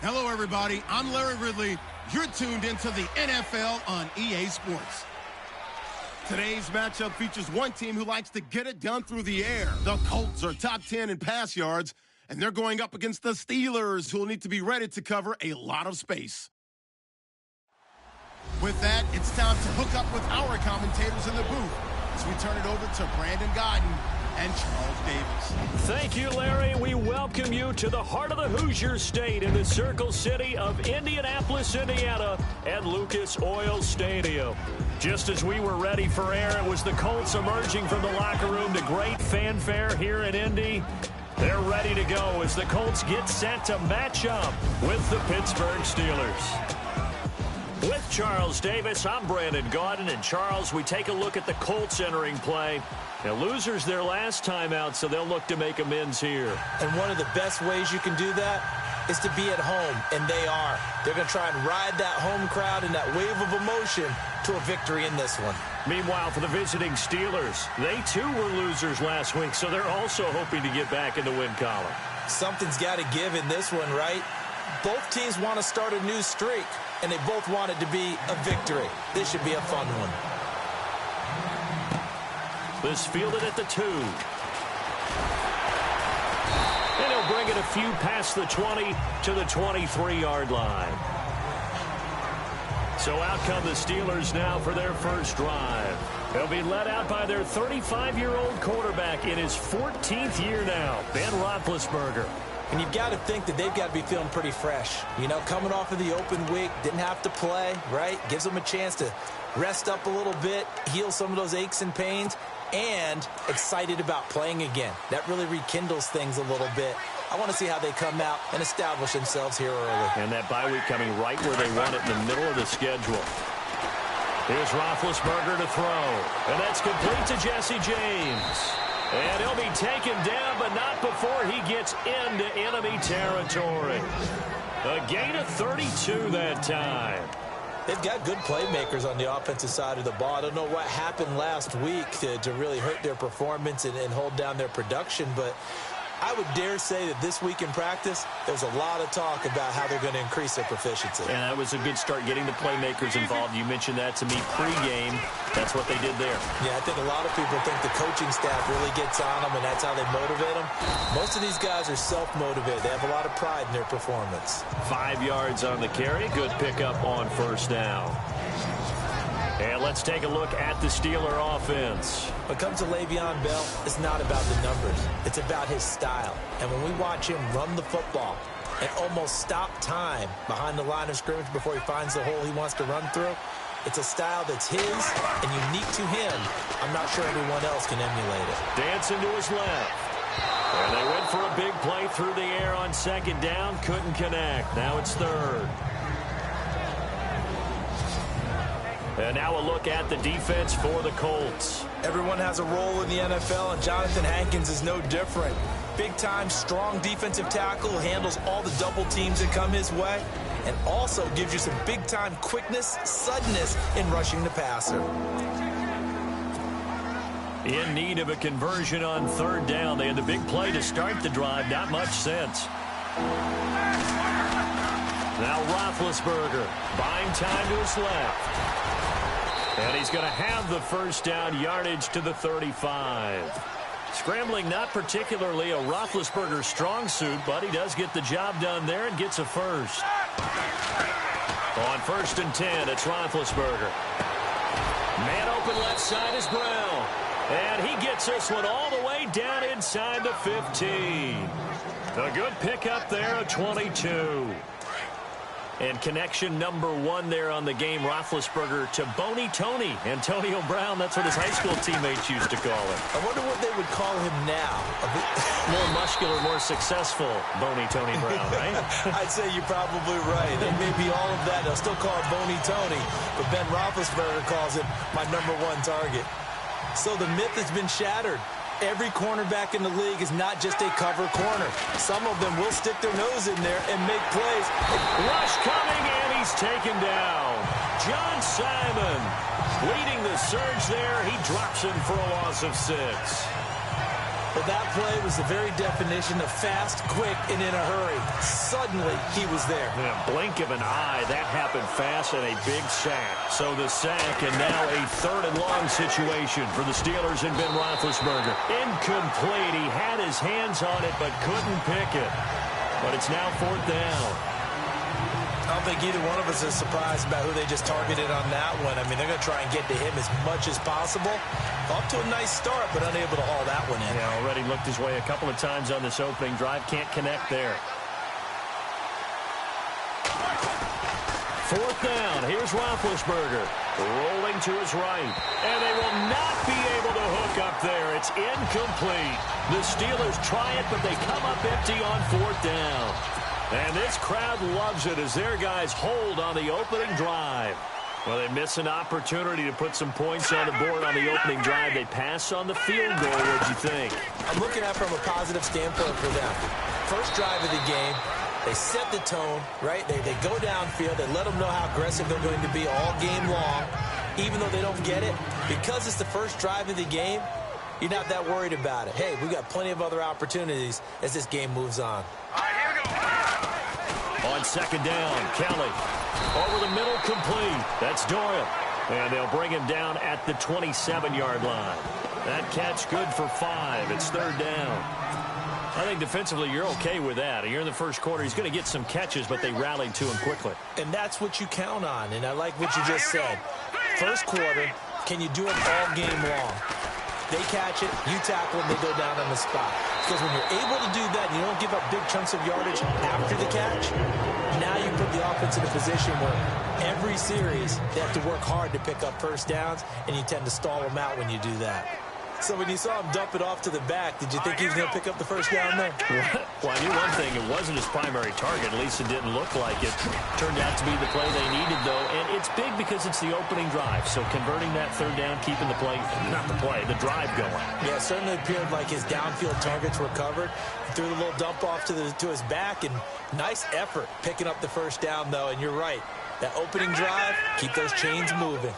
Hello, everybody. I'm Larry Ridley. You're tuned into the NFL on EA Sports. Today's matchup features one team who likes to get it done through the air. The Colts are top 10 in pass yards, and they're going up against the Steelers, who will need to be ready to cover a lot of space. With that, it's time to hook up with our commentators in the booth as we turn it over to Brandon Godden and Charles Davis. Thank you, Larry. We welcome you to the heart of the Hoosier State in the Circle City of Indianapolis, Indiana, at Lucas Oil Stadium. Just as we were ready for air, it was the Colts emerging from the locker room to great fanfare here in Indy. They're ready to go as the Colts get set to match up with the Pittsburgh Steelers. With Charles Davis, I'm Brandon Gaudin. And Charles, we take a look at the Colts entering play. Now, losers their last time out, so they'll look to make amends here. And one of the best ways you can do that is to be at home, and they are. They're going to try and ride that home crowd and that wave of emotion to a victory in this one. Meanwhile, for the visiting Steelers, they too were losers last week, so they're also hoping to get back in the win column. Something's got to give in this one, right? Both teams want to start a new streak, and they both want it to be a victory. This should be a fun one. This fielded at the 2. And he'll bring it a few past the 20 to the 23-yard line. So out come the Steelers now for their first drive. They'll be led out by their 35-year-old quarterback in his 14th year now, Ben Roethlisberger. And you've got to think that they've got to be feeling pretty fresh. You know, coming off of the open week, didn't have to play, right? Gives them a chance to rest up a little bit, heal some of those aches and pains, and excited about playing again. That really rekindles things a little bit. I want to see how they come out and establish themselves here early. And that bye week coming right where they want it in the middle of the schedule. Here's Roethlisberger to throw. And that's complete to Jesse James. And he'll be taken down, but not before he gets into enemy territory. A gain of 32 that time. They've got good playmakers on the offensive side of the ball. I don't know what happened last week to really hurt their performance and hold down their production, but I would dare say that this week in practice, there's a lot of talk about how they're going to increase their proficiency. And that was a good start getting the playmakers involved. You mentioned that to me pregame. That's what they did there. Yeah, I think a lot of people think the coaching staff really gets on them, and that's how they motivate them. Most of these guys are self-motivated. They have a lot of pride in their performance. 5 yards on the carry. Good pickup on first down. And let's take a look at the Steeler offense. When it comes to Le'Veon Bell, it's not about the numbers. It's about his style. And when we watch him run the football and almost stop time behind the line of scrimmage before he finds the hole he wants to run through, it's a style that's his and unique to him. I'm not sure everyone else can emulate it. Dancing to his left. And they went for a big play through the air on second down. Couldn't connect. Now it's third. And now a look at the defense for the Colts. Everyone has a role in the NFL, and Jonathan Hankins is no different. Big-time, strong defensive tackle, handles all the double teams that come his way, and also gives you some big-time quickness, suddenness in rushing the passer. In need of a conversion on third down. They had the big play to start the drive. Not much sense. Now Roethlisberger buying time to his left. And he's going to have the first down, yardage to the 35. Scrambling not particularly a Roethlisberger strong suit, but he does get the job done there and gets a first. On 1st and 10, it's Roethlisberger. Man open left side is Brown. And he gets this one all the way down inside the 15. A good pickup there at 22. And connection number 1 there on the game, Roethlisberger to Boney Tony. Antonio Brown, that's what his high school teammates used to call him. I wonder what they would call him now. More muscular, more successful Boney Tony Brown, right? I'd say you're probably right. It may be all of that. They'll still call it Boney Tony. But Ben Roethlisberger calls it my number 1 target. So the myth has been shattered. Every cornerback in the league is not just a cover corner. Some of them will stick their nose in there and make plays. Rush coming, and he's taken down. John Simon leading the surge there. He drops him for a loss of 6. Well, that play was the very definition of fast, quick, and in a hurry. Suddenly, he was there. In a blink of an eye, that happened fast and a big sack. So the sack, and now a 3rd and long situation for the Steelers and Ben Roethlisberger. Incomplete. He had his hands on it but couldn't pick it. But it's now 4th down. I don't think either one of us is surprised about who they just targeted on that one. I mean, they're going to try and get to him as much as possible. Off to a nice start, but unable to haul that one in. Yeah, already looked his way a couple of times on this opening drive. Can't connect there. 4th down. Here's Roethlisberger rolling to his right. And they will not be able to hook up there. It's incomplete. The Steelers try it, but they come up empty on 4th down. And this crowd loves it as their guys hold on the opening drive. Well, they miss an opportunity to put some points on the board on the opening drive. They pass on the field goal. What'd you think? I'm looking at it from a positive standpoint for them. First drive of the game, they set the tone, right? They go downfield. They let them know how aggressive they're going to be all game long. Even though they don't get it, because it's the first drive of the game, you're not that worried about it. Hey, we've got plenty of other opportunities as this game moves on. All right, here we go. On 2nd down, Kelly over the middle, complete. That's Doyle. And they'll bring him down at the 27-yard line. That catch good for 5. It's 3rd down. I think defensively you're okay with that. You're in the first quarter. He's going to get some catches, but they rallied to him quickly. And that's what you count on. And I like what you just said. First quarter, can you do it all game long? They catch it, you tackle them, they go down on the spot. Because when you're able to do that and you don't give up big chunks of yardage after the catch, now you put the offense in a position where every series they have to work hard to pick up first downs, and you tend to stall them out when you do that. So when you saw him dump it off to the back, did you think he was going to pick up the first down there? Well, I knew one thing. It wasn't his primary target. At least it didn't look like it. Turned out to be the play they needed, though. And it's big because it's the opening drive. So converting that 3rd down, keeping the play, not the play, the drive going. Yeah, it certainly appeared like his downfield targets were covered. Threw the little dump off to his back, and nice effort picking up the first down, though. And you're right. That opening drive, keep those chains moving.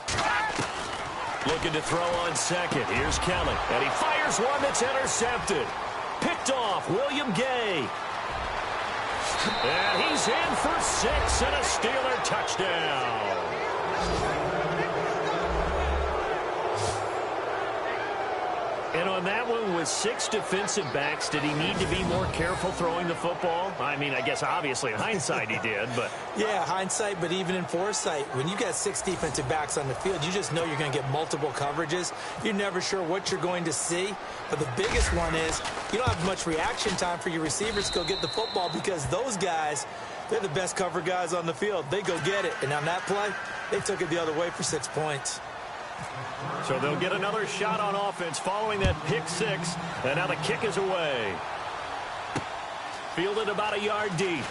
Looking to throw on 2nd. Here's Kelly. And he fires one that's intercepted. Picked off William Gay. And he's in for 6 and a Steeler touchdown. And on that one, with 6 defensive backs, did he need to be more careful throwing the football? I mean, I guess obviously in hindsight he did, but... Yeah, hindsight, but even in foresight, when you got 6 defensive backs on the field, you just know you're going to get multiple coverages. You're never sure what you're going to see. But the biggest one is you don't have much reaction time for your receivers to go get the football because those guys, they're the best cover guys on the field. They go get it. And on that play, they took it the other way for 6 points. So they'll get another shot on offense following that pick 6. And now the kick is away. Fielded about a yard deep.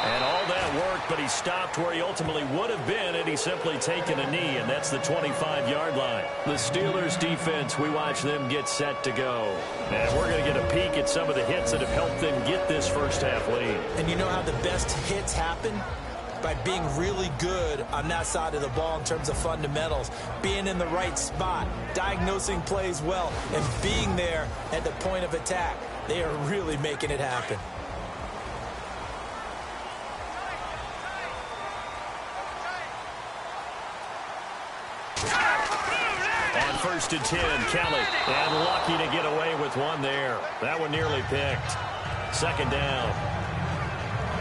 And all that work, but he stopped where he ultimately would have been had he simply taken a knee, and that's the 25-yard line. The Steelers defense, we watch them get set to go. And we're going to get a peek at some of the hits that have helped them get this first half lead. And you know how the best hits happen? By being really good on that side of the ball in terms of fundamentals, being in the right spot, diagnosing plays well, and being there at the point of attack. They are really making it happen. On 1st and 10, Kelly, and lucky to get away with one there. That one nearly picked. 2nd down.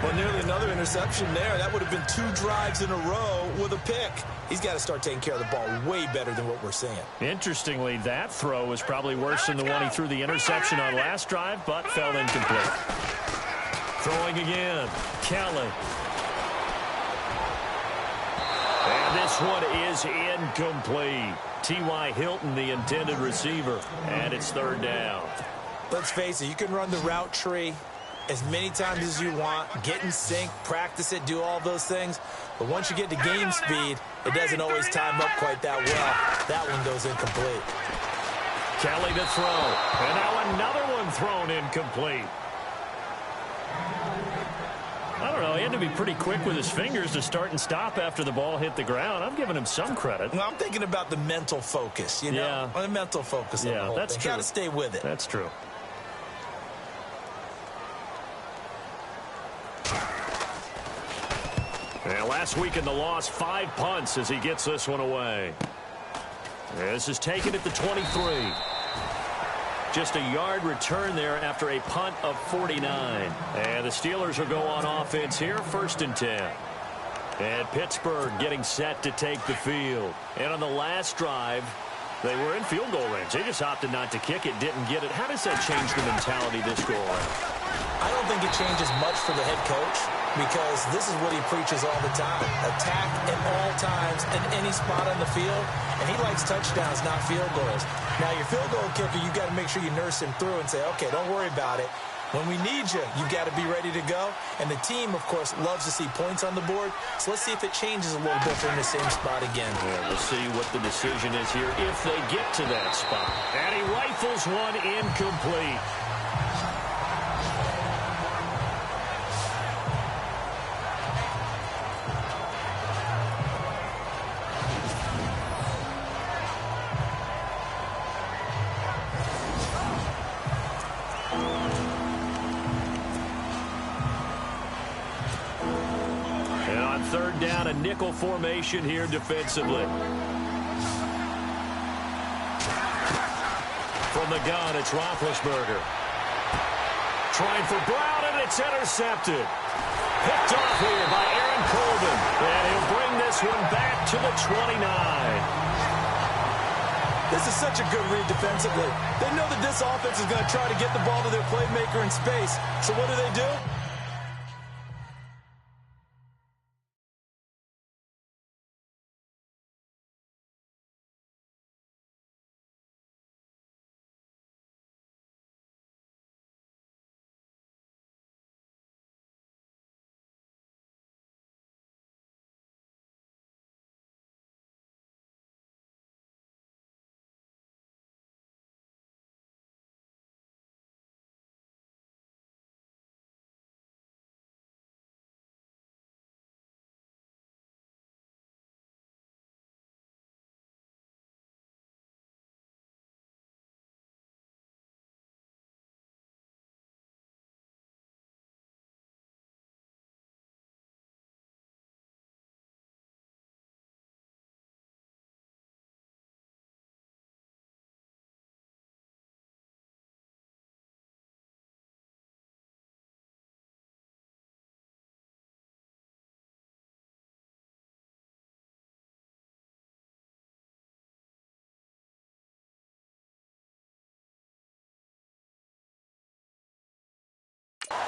Well, nearly another interception there. That would have been 2 drives in a row with a pick. He's got to start taking care of the ball way better than what we're seeing. Interestingly, that throw was probably worse than the one he threw the interception on last drive, but fell incomplete. Throwing again, Kelly. And this one is incomplete. T.Y. Hilton, the intended receiver, and it's 3rd down. Let's face it, you can run the route tree as many times as you want, get in sync, practice it, do all those things. But once you get to game speed, it doesn't always time up quite that well. That one goes incomplete. Kelly to throw. And now another one thrown incomplete. I don't don't know. He had to be pretty quick with his fingers to start and stop after the ball hit the ground. I'm giving him some credit. Well, I'm thinking about the mental focus, you know? Yeah. The mental focus of the whole that's thing. true. Got to stay with it. That's true. And last week in the loss, 5 punts as he gets this one away. This is taken at the 23. Just a yard return there after a punt of 49. And the Steelers will go on offense here, 1st and 10. And Pittsburgh getting set to take the field. And on the last drive, they were in field goal range. They just opted not to kick it, didn't get it. How does that change the mentality this go around? I don't think it changes much for the head coach because this is what he preaches all the time. Attack at all times in any spot on the field. And he likes touchdowns, not field goals. Now, your field goal kicker, you've got to make sure you nurse him through and say, okay, don't worry about it. When we need you, you've got to be ready to go. And the team, of course, loves to see points on the board. So let's see if it changes a little bit from the same spot again. Yeah, we'll see what the decision is here if they get to that spot. And he rifles one incomplete. Third down, a nickel formation here defensively. From the gun, it's Roethlisberger. Trying for Brown, and it's intercepted. Picked off here by Aaron Colvin. And he'll bring this one back to the 29. This is such a good read defensively. They know that this offense is going to try to get the ball to their playmaker in space. So what do?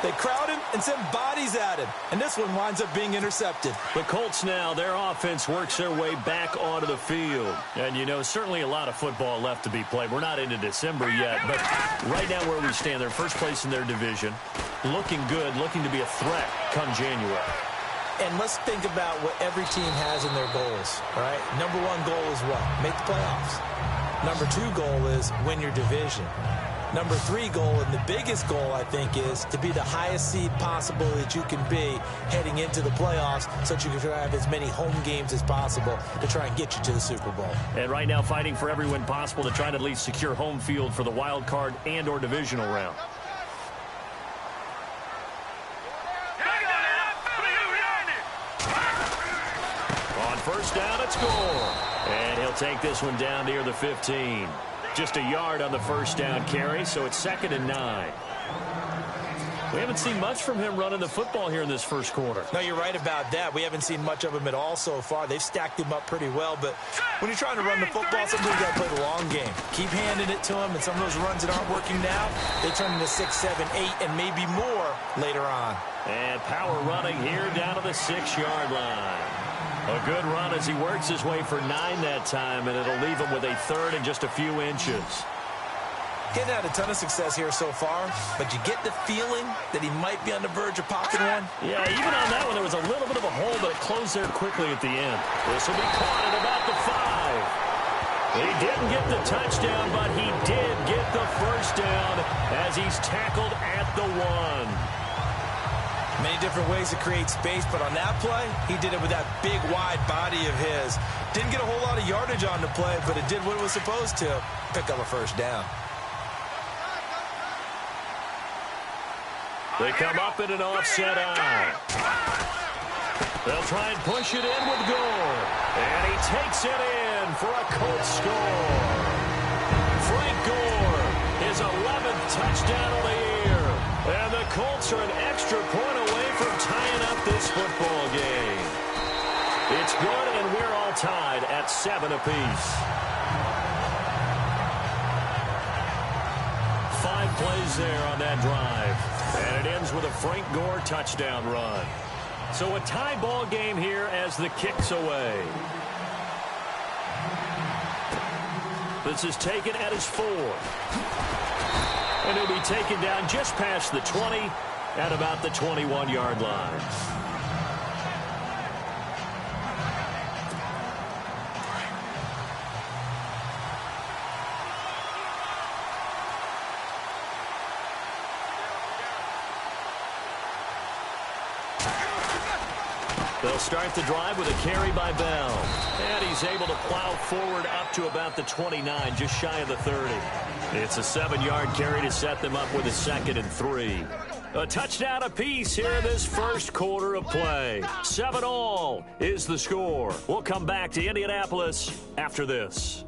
They crowd him and send bodies at him. And this one winds up being intercepted. The Colts now, their offense works their way back onto the field. And, you know, certainly a lot of football left to be played. We're not into December yet, but right now where we stand, they're first place in their division. Looking good, looking to be a threat come January. And let's think about what every team has in their goals, all right? Number one goal is what? Make the playoffs. Number two goal is win your division. Number three goal, and the biggest goal, I think, is to be the highest seed possible that you can be heading into the playoffs so that you can have as many home games as possible to try and get you to the Super Bowl. And right now fighting for every win possible to try and at least secure home field for the wild card and or divisional round. On first down, it's Gore. And he'll take this one down near the 15. Just a yard on the first down carry, so it's 2nd and 9. We haven't seen much from him running the football here in this first quarter. No, you're right about that. We haven't seen much of him at all so far. They've stacked him up pretty well, but when you're trying to run the football, sometimes you got to play the long game. Keep handing it to him, and some of those runs that aren't working now, they turn into 6, 7, 8, and maybe more later on. And power running here down to the 6-yard line. A good run as he works his way for 9 that time, and it'll leave him with a third and just a few inches. Getting had a ton of success here so far, but you get the feeling that he might be on the verge of popping one. Yeah, even on that one, there was a little bit of a hole, but it closed there quickly at the end. This will be caught at about the 5. He didn't get the touchdown, but he did get the first down as he's tackled at the 1. Many different ways to create space, but on that play, he did it with that big, wide body of his. Didn't get a whole lot of yardage on the play, but it did what it was supposed to. Pick up a first down. They come up in an offset eye. They'll try and push it in with Gore. And he takes it in for a Colts score. Frank Gore, his 11th touchdown of the year. And the Colts are an extra point away from tying up this football game. It's good, and we're all tied at 7 apiece. 5 plays there on that drive. And it ends with a Frank Gore touchdown run. So a tie ball game here as the kick's away. This is taken at his 4. And he'll be taken down just past the 20 at about the 21-yard line. They'll start the drive with a carry by Bell. And he's able to plow forward up to about the 29, just shy of the 30. It's a 7-yard carry to set them up with a 2nd and 3. A touchdown apiece here in this first quarter of play. 7-all is the score. We'll come back to Indianapolis after this.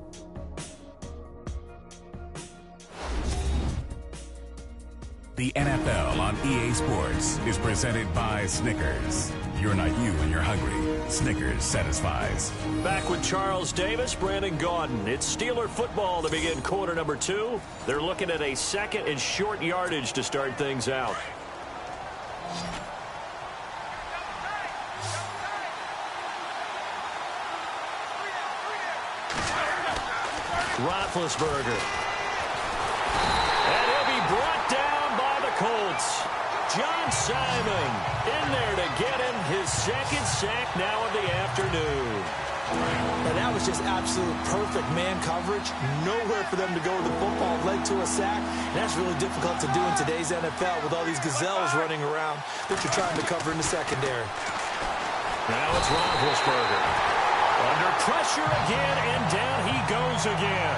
The NFL on EA Sports is presented by Snickers. You're not you when you're hungry. Snickers satisfies. Back with Charles Davis, Brandon Gaudin. It's Steeler football to begin quarter number 2. They're looking at a 2nd and short yardage to start things out. Roethlisberger. And he'll be brought down by the Colts. John Simon in there to get him his 2nd sack now of the afternoon. And that was just absolute perfect man coverage. Nowhere for them to go with the football. Led to a sack. And that's really difficult to do in today's NFL with all these gazelles running around that you're trying to cover in the secondary. Now it's Roethlisberger. Under pressure again, and down he goes again.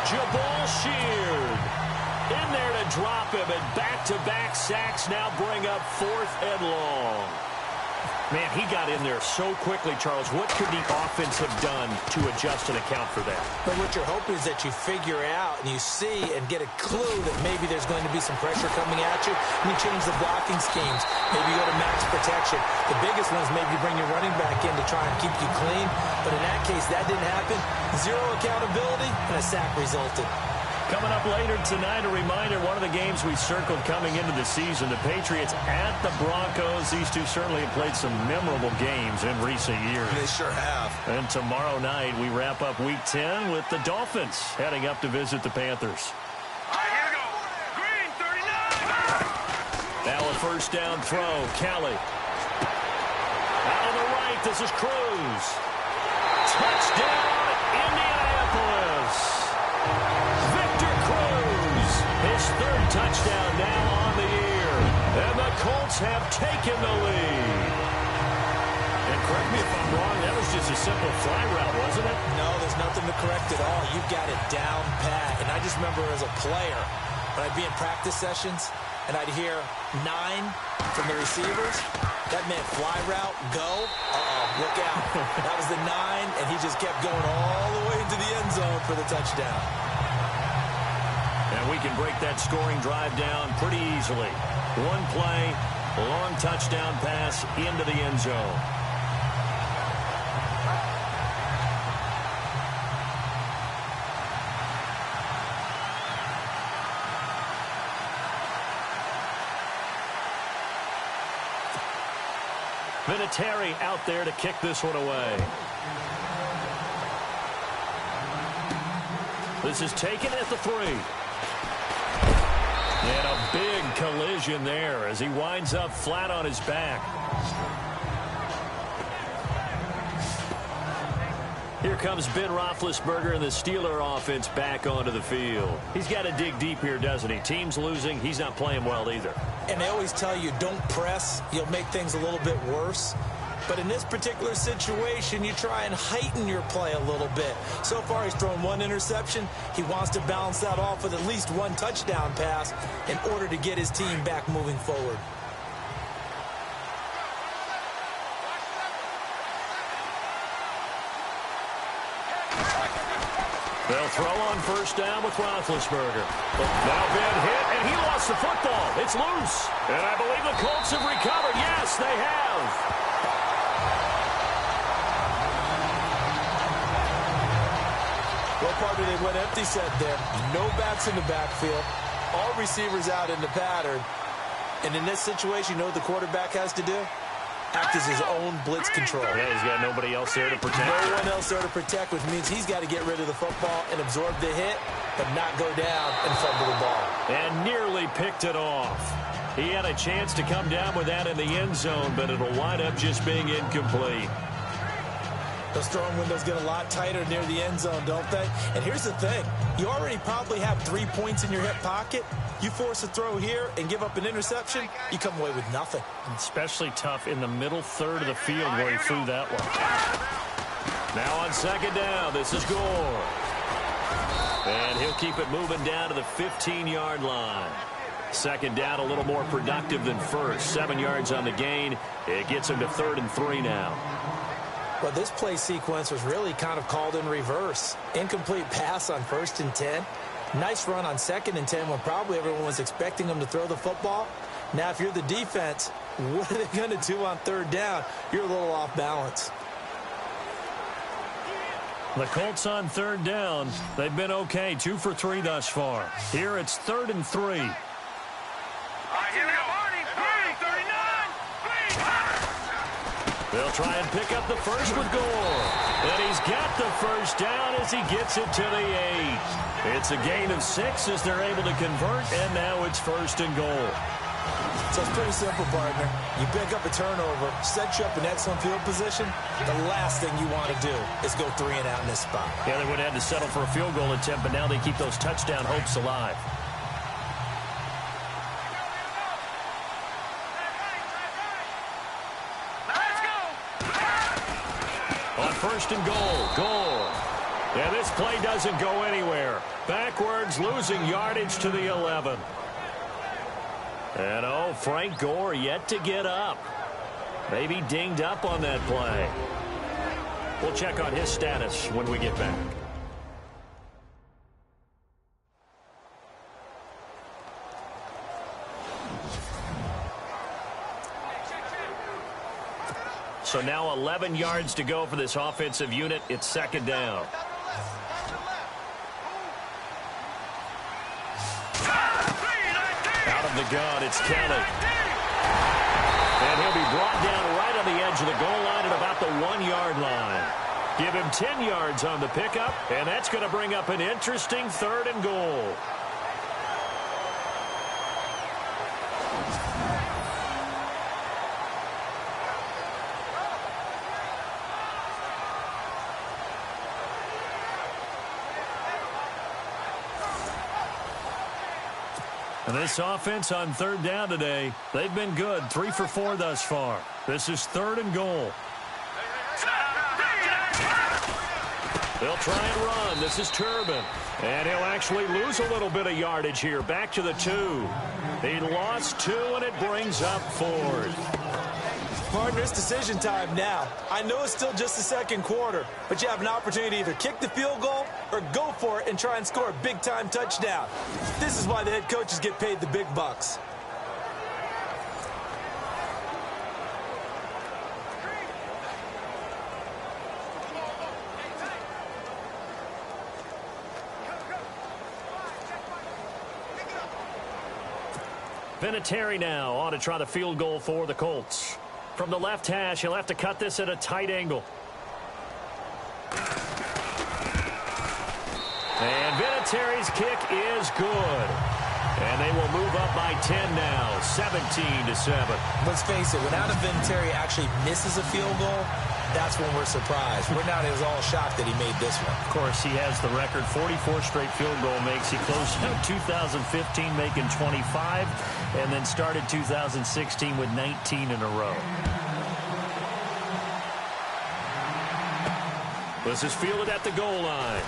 Jabal Sheard in there to drop him, and back-to-back sacks now bring up 4th and long. Man, he got in there so quickly, Charles. What could the offense have done to adjust and account for that? But what you're hoping is that you figure out and you see and get a clue that maybe there's going to be some pressure coming at you, and you change the blocking schemes. Maybe you go to max protection. The biggest one is maybe you bring your running back in to try and keep you clean. But in that case, that didn't happen. 0 accountability, and a sack resulted. Coming up later tonight, a reminder, one of the games we circled coming into the season, the Patriots at the Broncos. These two certainly have played some memorable games in recent years. They sure have. And tomorrow night, we wrap up Week 10 with the Dolphins heading up to visit the Panthers. All right, here we go. Green, 39. Now a first down throw. Kelly. Out on the right, this is Cruz. Touchdown, Indianapolis. His 3rd touchdown now on the year. And the Colts have taken the lead. And correct me if I'm wrong, that was just a simple fly route, wasn't it? No, there's nothing to correct at all. You've got it down pat. And I just remember as a player, when I'd be in practice sessions, and I'd hear 9 from the receivers, that meant fly route, go, look out. That was the 9, and he just kept going all the way into the end zone for the touchdown. And we can break that scoring drive down pretty easily. One play, a long touchdown pass into the end zone. Vinatieri out there to kick this one away. This is taken at the 3. And a big collision there as he winds up flat on his back. Here comes Ben Roethlisberger and the Steeler offense back onto the field. He's got to dig deep here, doesn't he? Team's losing. He's not playing well either. And they always tell you, don't press. You'll make things a little bit worse. But in this particular situation, you try and heighten your play a little bit. So far, he's thrown one interception. He wants to balance that off with at least one touchdown pass in order to get his team back moving forward. They'll throw on first down with Roethlisberger. Now Ben hit, and he lost the football. It's loose. And I believe the Colts have recovered. Yes, they have. What part do they went empty set there? No backs in the backfield. All receivers out in the pattern. And in this situation, you know what the quarterback has to do? Act as his own blitz control. Yeah, he's got nobody else there to protect. No one else there to protect, which means he's got to get rid of the football and absorb the hit, but not go down and fumble the ball. And nearly picked it off. He had a chance to come down with that in the end zone, but it'll wind up just being incomplete. Those throwing windows get a lot tighter near the end zone, don't they? And here's the thing. You already probably have 3 points in your hip pocket. You force a throw here and give up an interception, you come away with nothing. Especially tough in the middle third of the field where he threw that one. Now on second down, this is Gore. And he'll keep it moving down to the 15-yard line. Second down, a little more productive than first. 7 yards on the gain. It gets him to 3rd and 3 now. Well, this play sequence was really kind of called in reverse. Incomplete pass on 1st and 10. Nice run on 2nd and 10 when probably everyone was expecting him to throw the football. Now, if you're the defense, what are they going to do on 3rd down? You're a little off balance. The Colts on 3rd down. They've been okay, 2 for 3 thus far. Here it's 3rd and 3. They'll try and pick up the first with Gore. And he's got the first down as he gets it to the 8. It's a gain of 6 as they're able to convert, and now it's 1st and goal. So it's pretty simple, partner. You pick up a turnover, set you up in excellent field position. The last thing you want to do is go 3 and out in this spot. Yeah, they would have had to settle for a field goal attempt, but now they keep those touchdown hopes alive. On 1st and goal. And this play doesn't go anywhere. Backwards, losing yardage to the 11. And oh, Frank Gore yet to get up. Maybe dinged up on that play. We'll check on his status when we get back. So now 11 yards to go for this offensive unit. It's 2nd down. Out of the gun, it's Kelly. And he'll be brought down right on the edge of the goal line at about the 1-yard line. Give him 10 yards on the pickup, and that's going to bring up an interesting 3rd and goal. And this offense on 3rd down today, they've been good. 3 for 4 thus far. This is 3rd and goal. They'll try and run. This is Turbin. And he'll actually lose a little bit of yardage here. Back to the 2. He lost 2, and it brings up 4th. Partner, it's decision time now. I know it's still just the 2nd quarter, but you have an opportunity to either kick the field goal or go for it and try and score a big-time touchdown. This is why the head coaches get paid the big bucks. Vinatieri now on to try the field goal for the Colts. From the left hash, he'll have to cut this at a tight angle. And Vinatieri's kick is good. And they will move up by 10 now, 17-7. Let's face it, when Vinatieri actually misses a field goal, that's when we're surprised. We're not as all shocked that he made this one. Of course, he has the record. 44 straight field goal makes. He closed out 2015 making 25, and then started 2016 with 19 in a row. This is fielded at the goal line.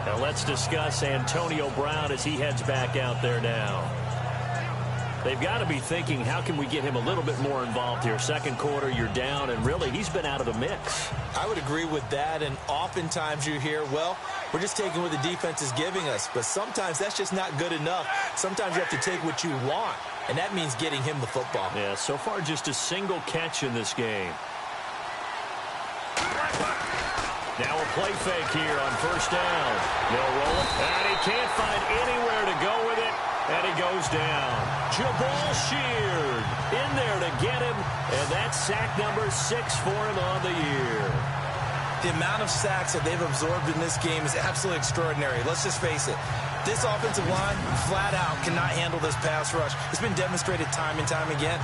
Now let's discuss Antonio Brown as he heads back out there now. They've got to be thinking, how can we get him a little bit more involved here? Second quarter, you're down, and really, he's been out of the mix. I would agree with that, and oftentimes you hear, well, we're just taking what the defense is giving us, but sometimes that's just not good enough. Sometimes you have to take what you want, and that means getting him the football. Yeah, so far just a single catch in this game. Now a play fake here on first down. They'll roll it, and he can't find anywhere to go with it, and he goes down. Jabal Sheard in there to get him, and that's sack number 6 for him on the year. The amount of sacks that they've absorbed in this game is absolutely extraordinary. Let's just face it. This offensive line, flat out, cannot handle this pass rush. It's been demonstrated time and time again.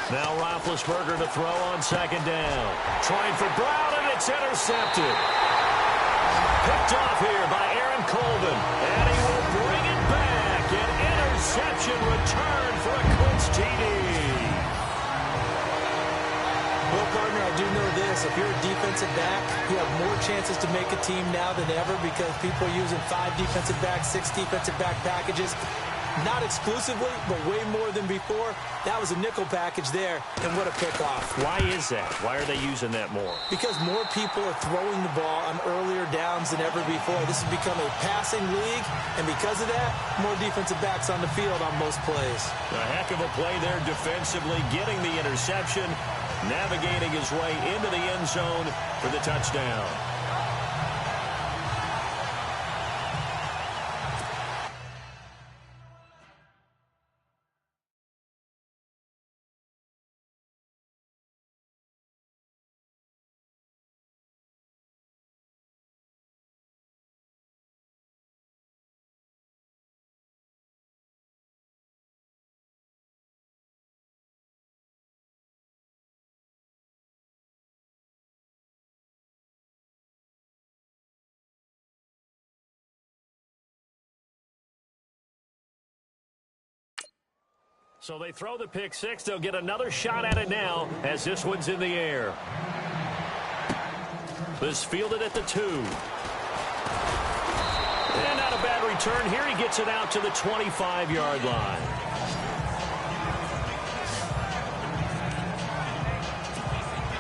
Now Roethlisberger to throw on second down. Trying for Brown, and it's intercepted. Picked off here by Aaron Colvin, and he will bring it back. An interception return for a Colts TD. Well, partner, I do know this. If you're a defensive back, you have more chances to make a team now than ever because people are using 5 defensive backs, 6 defensive back packages. Not exclusively, but way more than before. That was a nickel package there, and what a pickoff. Why is that? Why are they using that more? Because more people are throwing the ball on earlier downs than ever before. This has become a passing league, and because of that, more defensive backs on the field on most plays. A heck of a play there defensively, getting the interception, navigating his way into the end zone for the touchdown. So they throw the pick six. They'll get another shot at it now as this one's in the air. This fielded at the 2. And not a bad return here. He gets it out to the 25-yard line.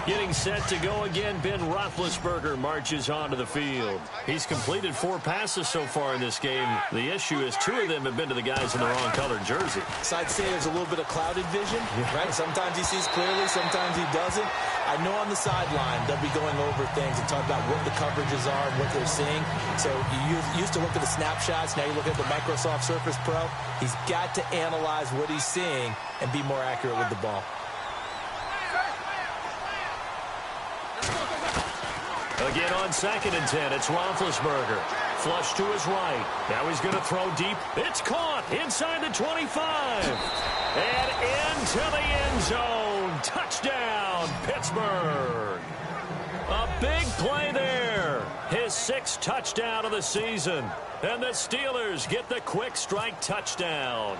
Getting set to go again, Ben Roethlisberger marches onto the field. He's completed 4 passes so far in this game. The issue is 2 of them have been to the guys in the wrong colored jersey. So I'd say there's a little bit of clouded vision, right? Sometimes he sees clearly, sometimes he doesn't. I know on the sideline they'll be going over things and talk about what the coverages are and what they're seeing. So you used to look at the snapshots. Now you look at the Microsoft Surface Pro. He's got to analyze what he's seeing and be more accurate with the ball. Again on 2nd and 10, it's Roethlisberger. Flush to his right. Now he's going to throw deep. It's caught inside the 25. And into the end zone. Touchdown, Pittsburgh. A big play there. His 6th touchdown of the season. And the Steelers get the quick strike touchdown.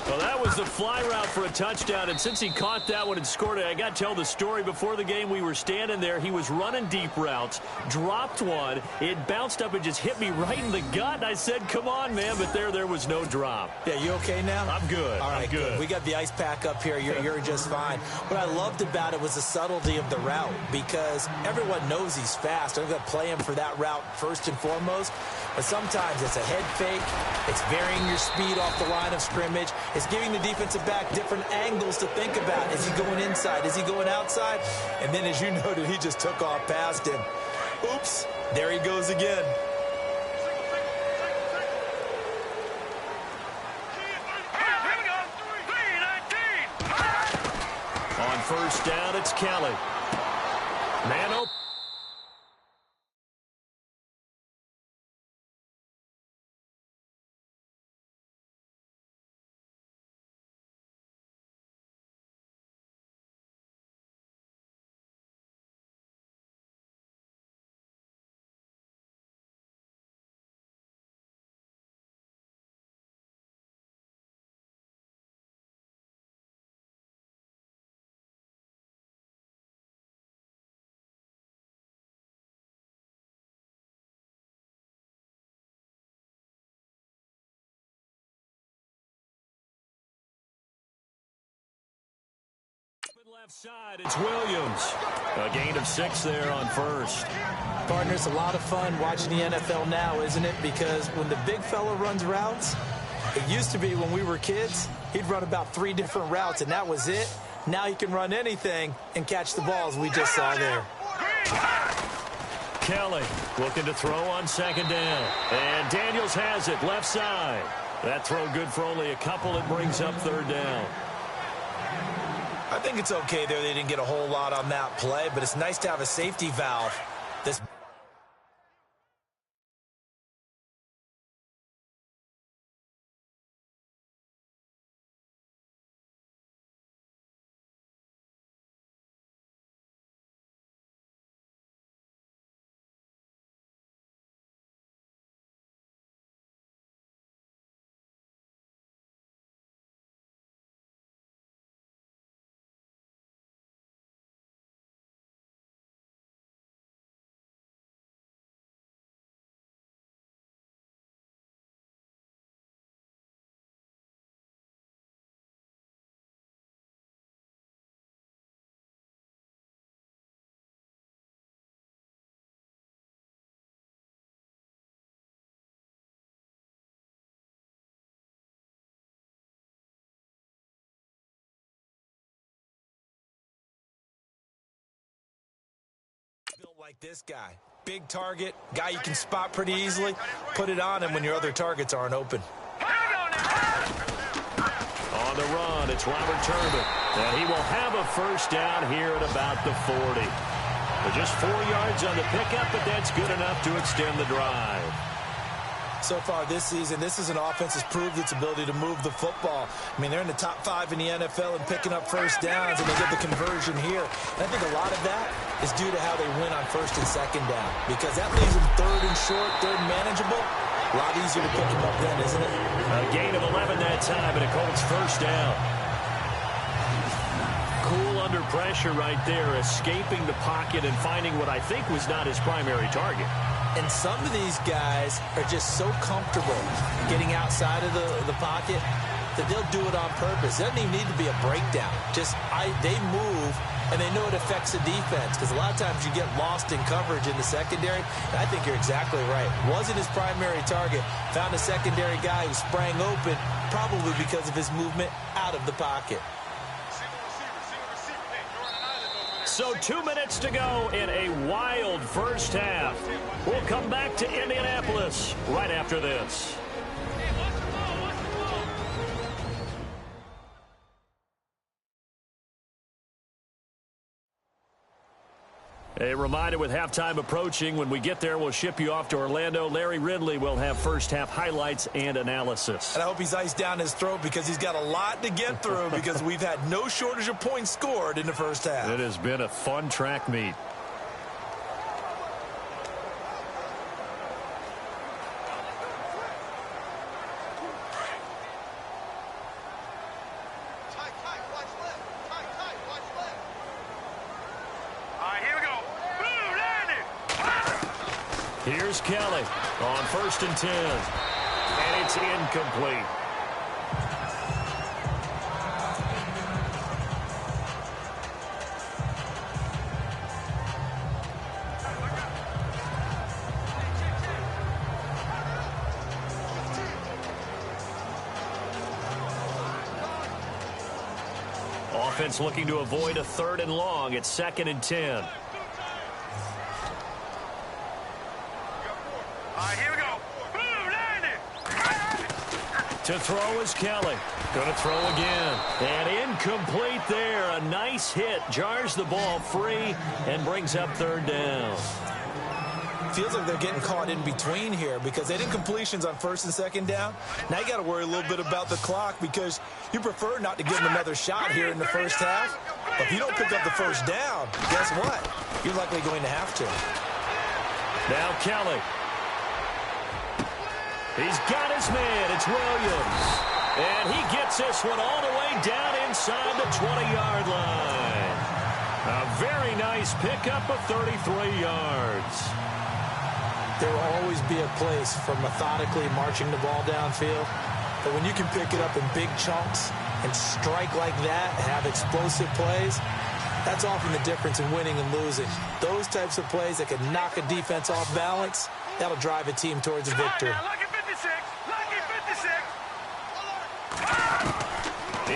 Well, that was the fly route for a touchdown, and since he caught that one and scored it, I got to tell the story. Before the game, we were standing there. He was running deep routes, dropped one. It bounced up and just hit me right in the gut. I said, come on, man, but there was no drop. Yeah, you okay now? I'm good. All right, I'm good. We got the ice pack up here. You're just fine. What I loved about it was the subtlety of the route because everyone knows he's fast. I'm going to play him for that route first and foremost. But sometimes it's a head fake. It's varying your speed off the line of scrimmage. It's giving the defensive back different angles to think about. Is he going inside? Is he going outside? And then, as you noted, he just took off past him. Oops, there he goes again. On first down, it's Kelly. Man open. Left side, it's Williams. A gain of 6 there on first. Partner, it's a lot of fun watching the NFL now, isn't it? Because when the big fella runs routes, it used to be when we were kids, he'd run about 3 different routes, and that was it. Now he can run anything and catch the balls we just saw there. Kelly looking to throw on second down. And Daniels has it, left side. That throw good for only a couple. It brings up third down. I think it's okay there. They didn't get a whole lot on that play, but it's nice to have a safety valve. This built like this guy. Big target, guy you can spot pretty easily. Put it on him when your other targets aren't open. On the run, it's Robert Turbin. And he will have a first down here at about the 40. But just 4 yards on the pickup, but that's good enough to extend the drive. So far this season, this is an offense that's proved its ability to move the football. I mean, they're in the top 5 in the NFL and picking up first downs, and they get the conversion here. And I think a lot of that is due to how they win on first and second down, because that leaves them third and short, third and manageable. A lot easier to pick them up then, isn't it? A gain of 11 that time, and a Colts first down. Cool under pressure right there, escaping the pocket and finding what I think was not his primary target. And some of these guys are just so comfortable getting outside of the pocket that they'll do it on purpose. It doesn't even need to be a breakdown. They move, and they know it affects the defense, because a lot of times you get lost in coverage in the secondary. And I think you're exactly right. Wasn't his primary target. Found a secondary guy who sprang open, probably because of his movement out of the pocket. So 2 minutes to go in a wild first half. We'll come back to Indianapolis right after this. A reminder, with halftime approaching, when we get there, we'll ship you off to Orlando. Larry Ridley will have first half highlights and analysis. And I hope he's iced down his throat, because he's got a lot to get through, because we've had no shortage of points scored in the first half. It has been a fun track meet. Here's Kelly on first and 10. And it's incomplete. Offense looking to avoid a third and long. It's second and 10. To throw is Kelly. Going to throw again. And incomplete there. A nice hit. Jars the ball free and brings up third down. Feels like they're getting caught in between here because they did completions on first and second down. Now you got to worry a little bit about the clock because you prefer not to give them another shot here in the first half. But if you don't pick up the first down, guess what? You're likely going to have to. Now Kelly. He's got his man. It's Williams. And he gets this one all the way down inside the 20-yard line. A very nice pickup of 33 yards. There will always be a place for methodically marching the ball downfield. But when you can pick it up in big chunks and strike like that and have explosive plays, that's often the difference in winning and losing. Those types of plays that can knock a defense off balance, that'll drive a team towards a victory. Lucky 56. Lucky 56.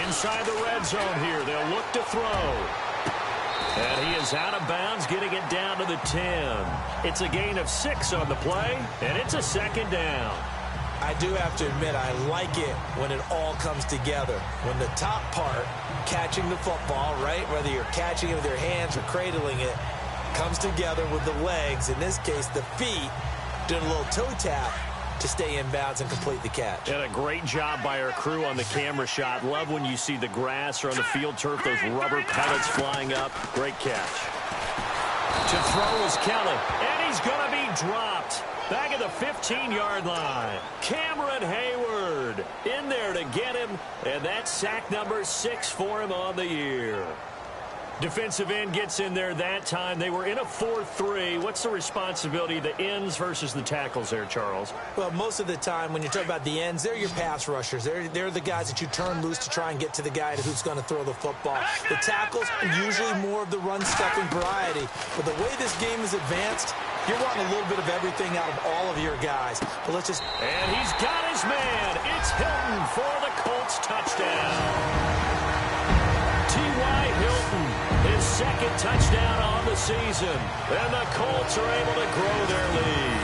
Inside the red zone here, they'll look to throw. And he is out of bounds, getting it down to the 10. It's a gain of 6 on the play, and it's a second down. I do have to admit, I like it when it all comes together. When the top part, catching the football, right, whether you're catching it with your hands or cradling it, comes together with the legs, in this case the feet, doing a little toe tap to stay in bounds and complete the catch. And a great job by our crew on the camera shot. Love when you see the grass or on the field turf, those rubber pellets flying up. Great catch. To throw is Kelly, and he's going to be dropped. Back at the 15-yard line. Cameron Hayward in there to get him, and that's sack number 6 for him on the year. Defensive end gets in there that time. They were in a 4-3. What's the responsibility of the ends versus the tackles there, Charles? Well, most of the time when you talk about the ends, they're your pass rushers. They're the guys that you turn loose to try and get to the guy who's going to throw the football. The tackles are usually more of the run-stuffing variety. But the way this game is advanced, you're wanting a little bit of everything out of all of your guys. But let's just... And he's got his man. It's Hilton for the Colts touchdown. T.Y. Hilton, his second touchdown on the season. And the Colts are able to grow their lead.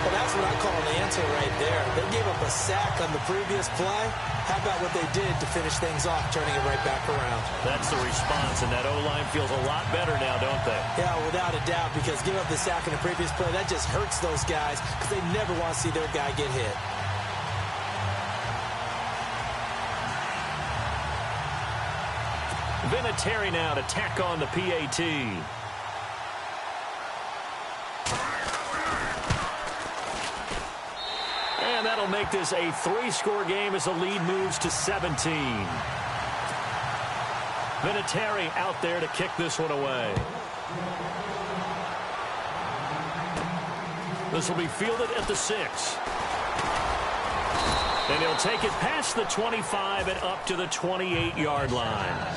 Well, that's what I call an answer right there. They gave up a sack on the previous play. How about what they did to finish things off, turning it right back around? That's the response, and that O-line feels a lot better now, don't they? Yeah, without a doubt, because giving up the sack in the previous play, that just hurts those guys because they never want to see their guy get hit. Vinatieri now to tack on the PAT. And that'll make this a 3-score game as the lead moves to 17. Vinatieri out there to kick this one away. This will be fielded at the 6. And he'll take it past the 25 and up to the 28-yard line.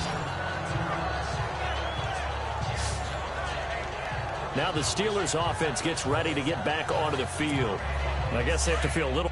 Now the Steelers offense gets ready to get back onto the field. And I guess they have to feel a little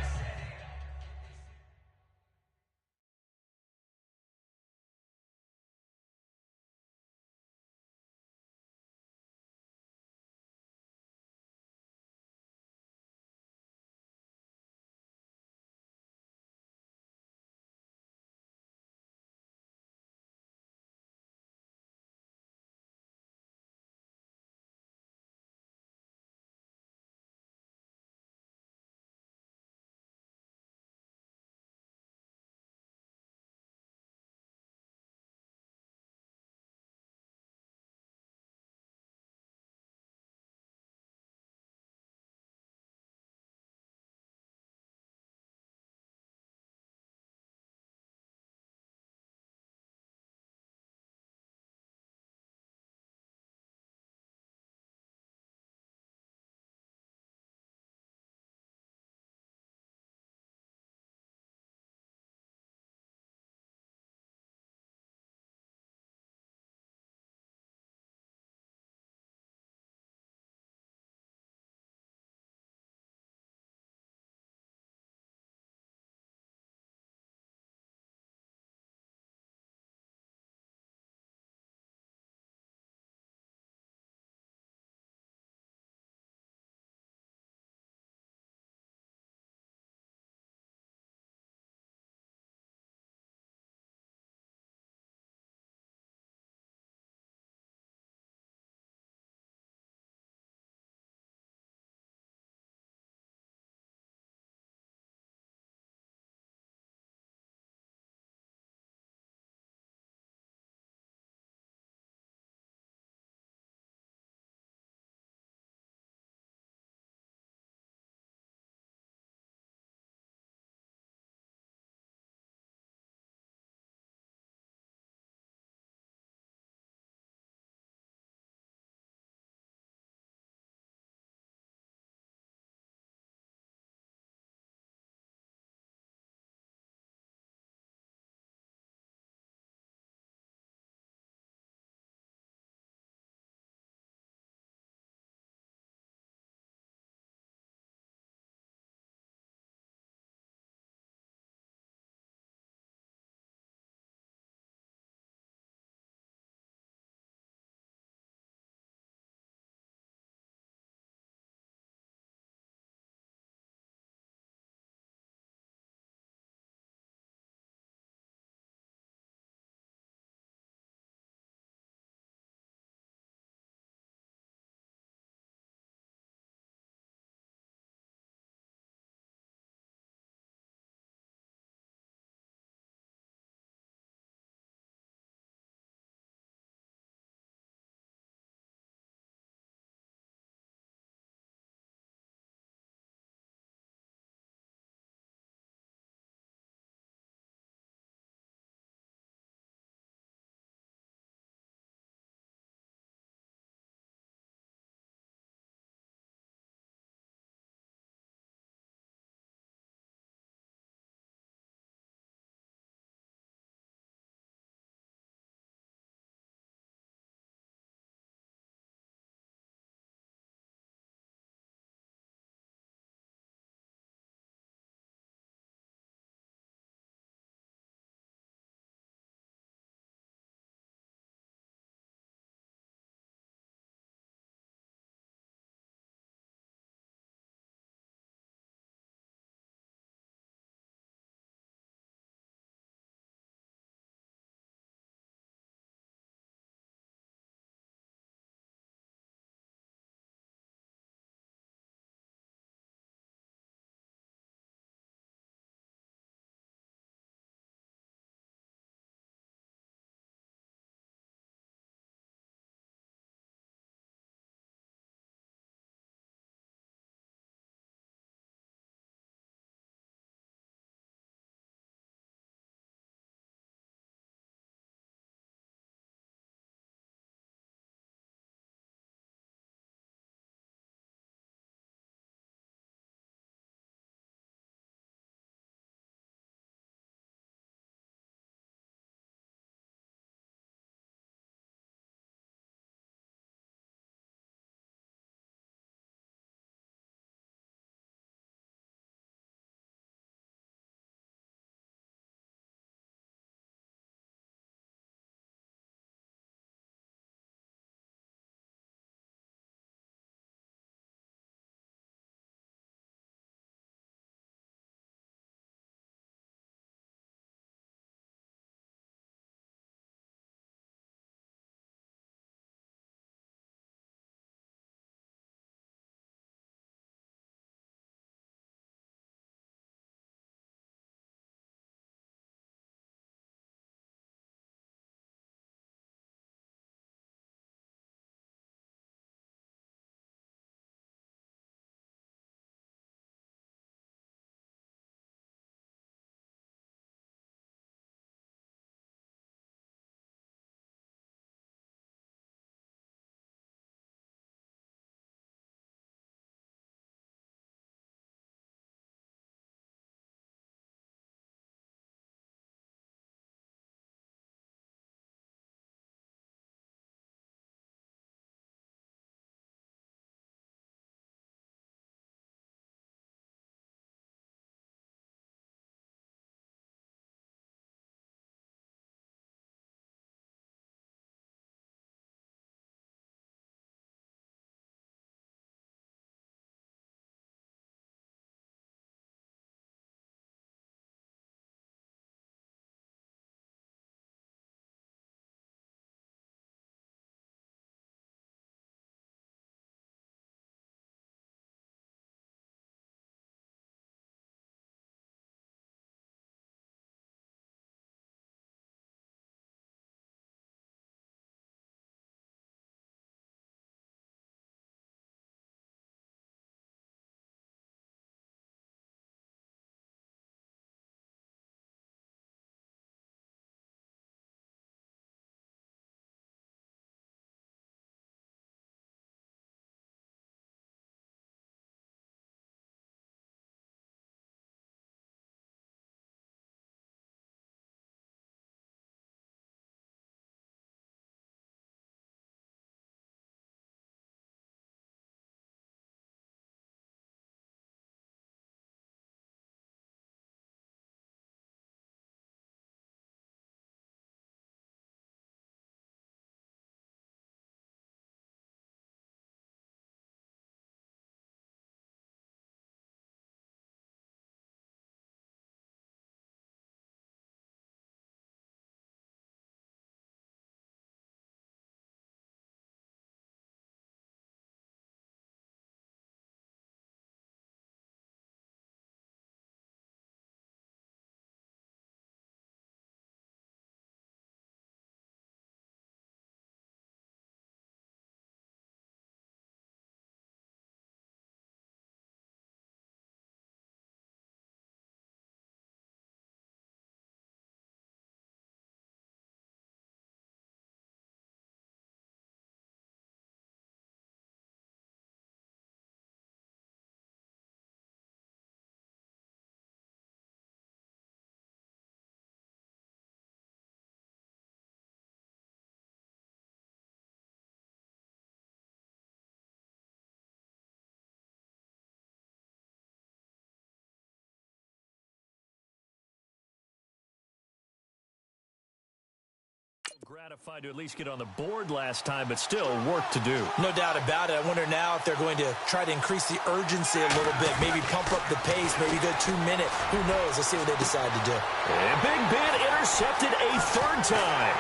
gratified to at least get on the board last time, but still work to do. No doubt about it. I wonder now if they're going to try to increase the urgency a little bit, maybe pump up the pace, maybe go 2 minutes. Who knows? Let's see what they decide to do. And Big Ben intercepted a third time.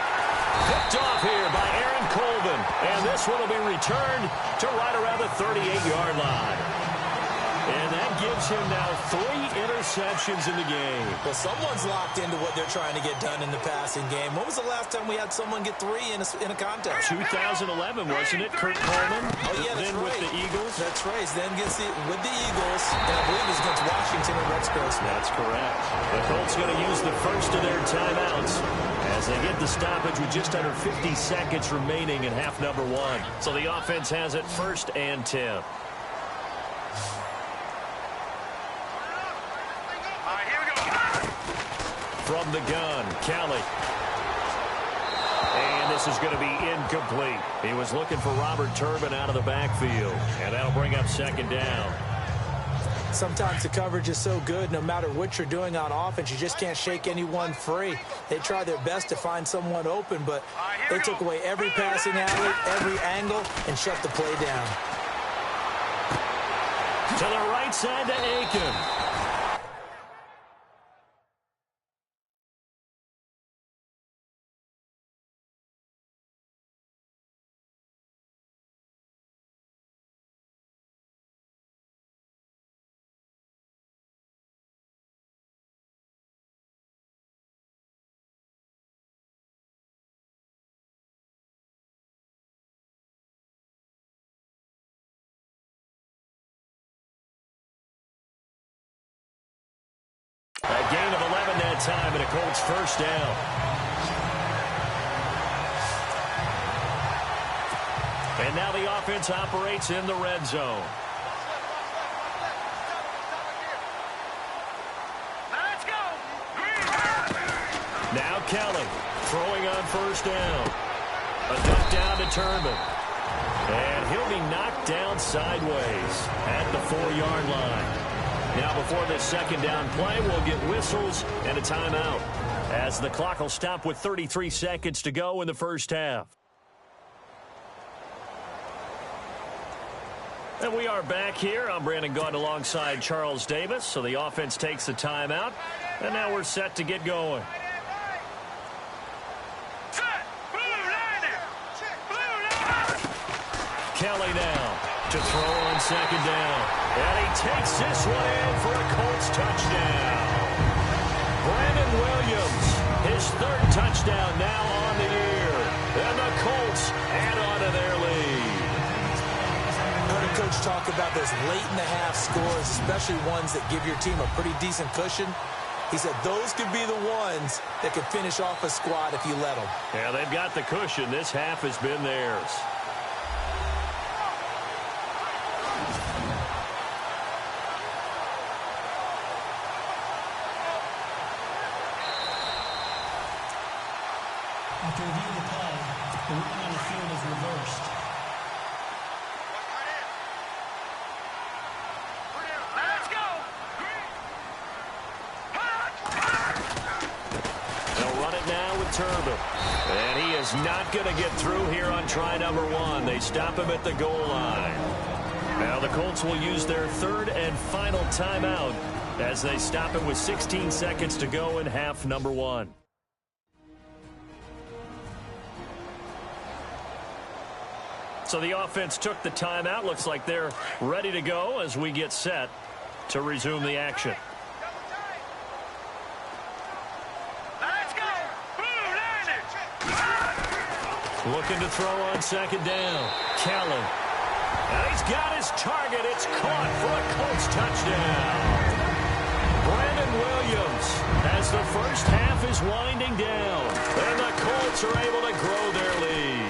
Picked off here by Aaron Colvin. And this one will be returned to right around the 38-yard line. And that gives him now 3 interceptions in the game. Well, someone's locked into what they're trying to get done in the passing game. When was the last time we had someone get 3 in a contest? 2011, wasn't it? Kurt Coleman? Oh, yeah, that's then right. with the Eagles? That's right. Then gets with the Eagles, and I believe it's against Washington and Rex Grossman. That's correct. The Colts going to use the first of their timeouts as they get the stoppage with just under 50 seconds remaining in half number 1. So the offense has it 1st and 10. From the gun, Kelly. And this is going to be incomplete. He was looking for Robert Turbin out of the backfield. And that'll bring up 2nd down. Sometimes the coverage is so good, no matter what you're doing on offense, you just can't shake anyone free. They try their best to find someone open, but they took away every passing alley, every angle, and shut the play down. To the right side to Aiken. A gain of 11 that time, and a Colts 1st down. And now the offense operates in the red zone. Let's go. Now Kelly throwing on 1st down. A duck down to Turbin. And he'll be knocked down sideways at the 4-yard line. Now, before this 2nd down play, we'll get whistles and a timeout as the clock will stop with 33 seconds to go in the 1st half. And we are back here. I'm Brandon Gaudin alongside Charles Davis. So the offense takes the timeout, and now we're set to get going. Kelly now to throw on 2nd down. And he takes this one in for a Colts touchdown. Brandon Williams, his 3rd touchdown now on the year. And the Colts add on to their lead. I heard a coach talk about those late-in-the-half scores, especially ones that give your team a pretty decent cushion. He said those could be the ones that could finish off a squad if you let them. Yeah, they've got the cushion. This half has been theirs. After review of the play, the ruling on the field is reversed. Let's go. They'll run it now with Turbin. And he is not going to get through here on try number 1. They stop him at the goal line. Now the Colts will use their 3rd and final timeout as they stop him with 16 seconds to go in half number 1. So the offense took the timeout. Looks like they're ready to go as we get set to resume the action. Let's go. Looking to throw on 2nd down. Kelly. And he's got his target. It's caught for a Colts touchdown. Brandon Williams as the 1st half is winding down. And the Colts are able to grow their lead.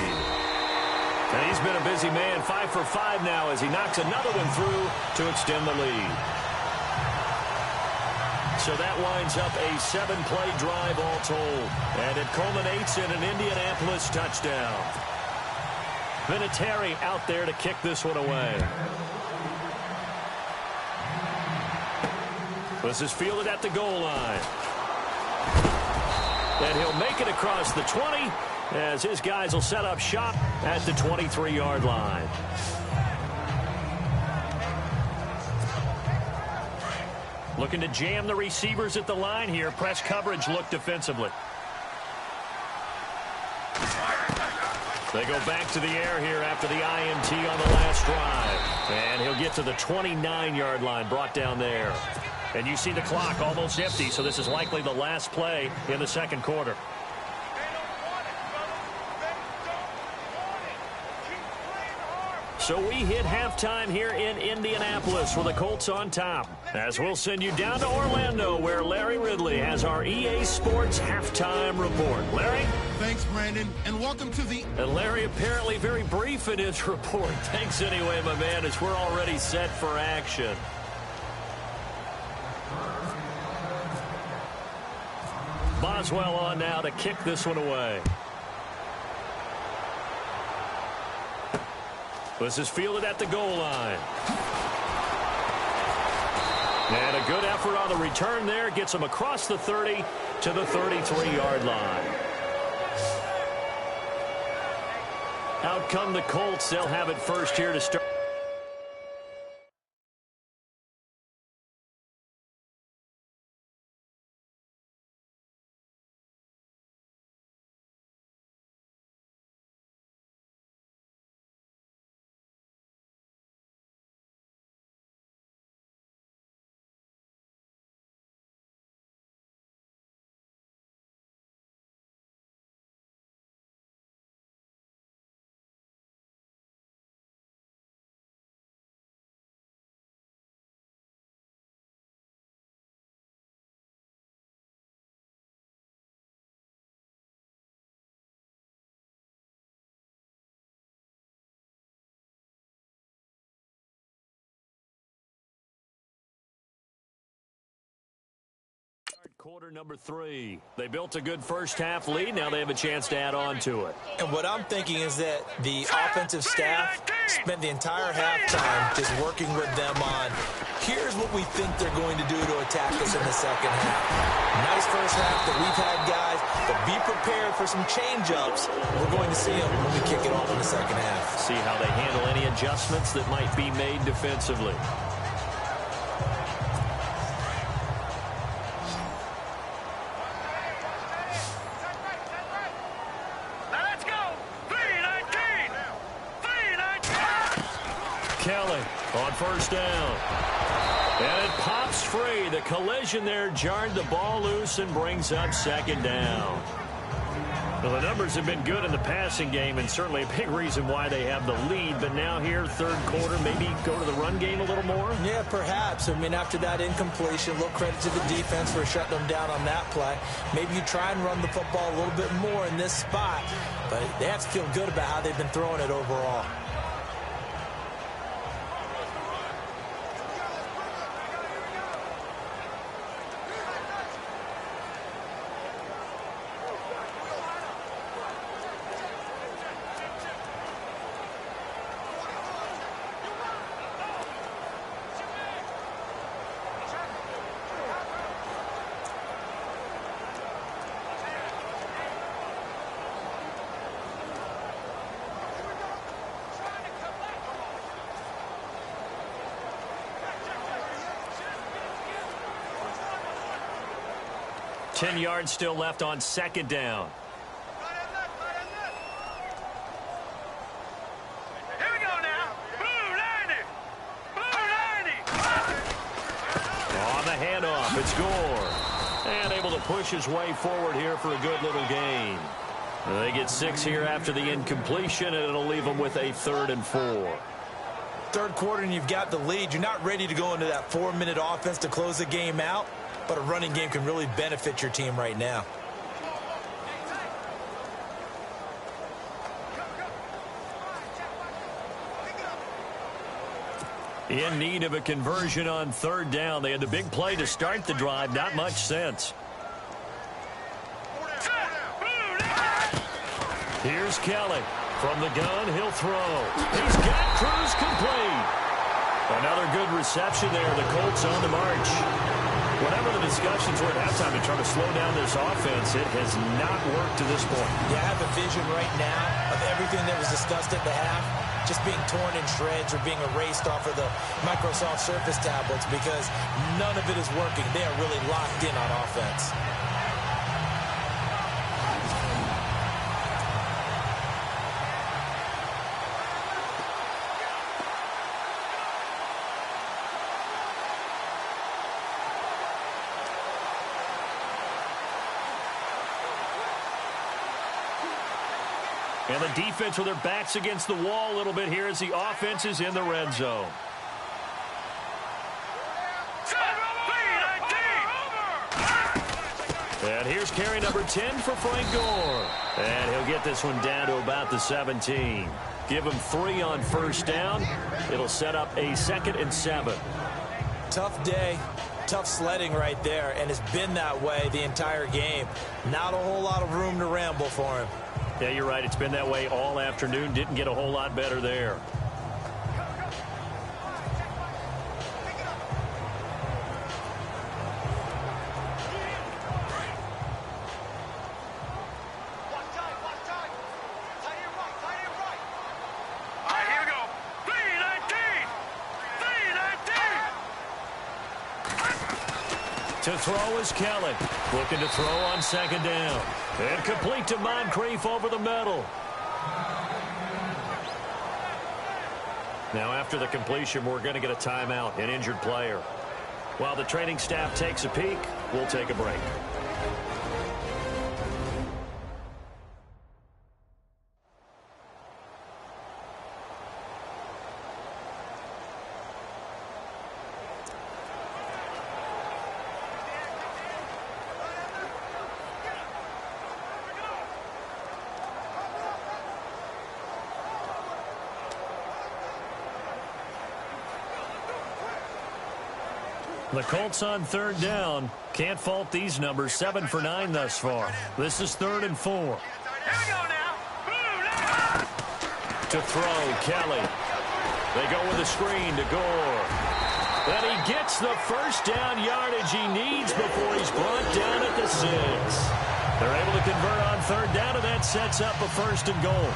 And he's been a busy man, 5 for 5 now as he knocks another one through to extend the lead. So that winds up a 7-play drive all told. And it culminates in an Indianapolis touchdown. Vinatieri out there to kick this one away. This is fielded at the goal line. And he'll make it across the 20 as his guys will set up shop at the 23-yard line. Looking to jam the receivers at the line here. Press coverage look defensively. They go back to the air here after the INT on the last drive. And he'll get to the 29-yard line, brought down there. And you see the clock almost empty, so this is likely the last play in the second quarter. So we hit halftime here in Indianapolis with the Colts on top. As we'll send you down to Orlando, where Larry Ridley has our EA Sports halftime report. Larry? Thanks, Brandon, and welcome to the... And Larry apparently very brief in his report. Thanks anyway, my man, as we're already set for action. Boswell on now to kick this one away. This is fielded at the goal line. And a good effort on the return there. Gets him across the 30 to the 33-yard line. Out come the Colts. They'll have it first here to start. Quarter number 3. They built a good first-half lead. Now they have a chance to add on to it. And what I'm thinking is that the offensive staff spent the entire halftime just working with them on, here's what we think they're going to do to attack us in the second half. Nice first half that we've had, guys, but be prepared for some change-ups. We're going to see them when we kick it off in the second half. See how they handle any adjustments that might be made defensively. On first down. And it pops free. The collision there jarred the ball loose and brings up second down. Well, the numbers have been good in the passing game and certainly a big reason why they have the lead. But now here, third quarter, maybe go to the run game a little more? Yeah, perhaps. I mean, after that incompletion, a little credit to the defense for shutting them down on that play. Maybe you try and run the football a little bit more in this spot. But they have to feel good about how they've been throwing it overall. Ten yards still left on second down. Here we go now. Blue 90. Blue 90. On the handoff, it's Gore. And able to push his way forward here for a good little gain. They get 6 here after the incompletion, and it'll leave them with a 3rd and 4. Third quarter and you've got the lead. You're not ready to go into that 4-minute offense to close the game out. But a running game can really benefit your team right now. In need of a conversion on third down. They had the big play to start the drive. Not much sense. Here's Kelly. From the gun, he'll throw. He's got Cruz complete. Another good reception there. The Colts on the march. Whatever the discussions were at halftime to try to slow down this offense, it has not worked to this point. Yeah, I have a vision right now of everything that was discussed at the half just being torn in shreds or being erased off of the Microsoft Surface tablets because none of it is working. They are really locked in on offense. And the defense with their backs against the wall a little bit here as the offense is in the red zone. And here's carry number 10 for Frank Gore. And he'll get this one down to about the 17. Give him 3 on first down. It'll set up a 2nd and 7. Tough day. Tough sledding right there, and it's been that way the entire game. Not a whole lot of room to ramble for him. Yeah, you're right. It's been that way all afternoon. Didn't get a whole lot better there. To throw is Kelly. Looking to throw on 2nd down. And complete to Moncrief over the middle. Now after the completion, we're going to get a timeout, an injured player. While the training staff takes a peek, we'll take a break. The Colts on 3rd down. Can't fault these numbers. 7 for 9 thus far. This is 3rd and 4. Here we go now. To throw, Kelly. They go with a screen to Gore. And he gets the first down yardage he needs before he's brought down at the 6. They're able to convert on 3rd down, and that sets up a 1st and goal.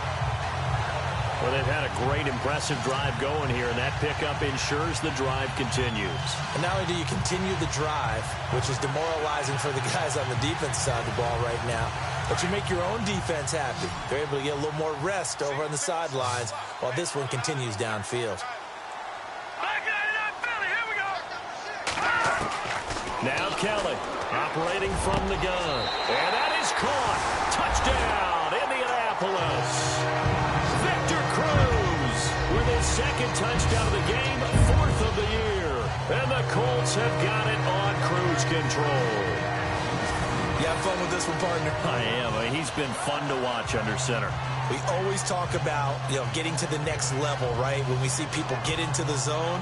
Well, they've had a great, impressive drive going here, and that pickup ensures the drive continues. And not only do you continue the drive, which is demoralizing for the guys on the defense side of the ball right now, but you make your own defense happy. They're able to get a little more rest over on the sidelines while this one continues downfield. Now Kelly operating from the gun. And that is caught. Touchdown, Indianapolis. Cruz with his 2nd touchdown of the game, 4th of the year. And the Colts have got it on cruise control. You have fun with this one, partner? I am. He's been fun to watch under center. We always talk about, getting to the next level, right? When we see people get into the zone,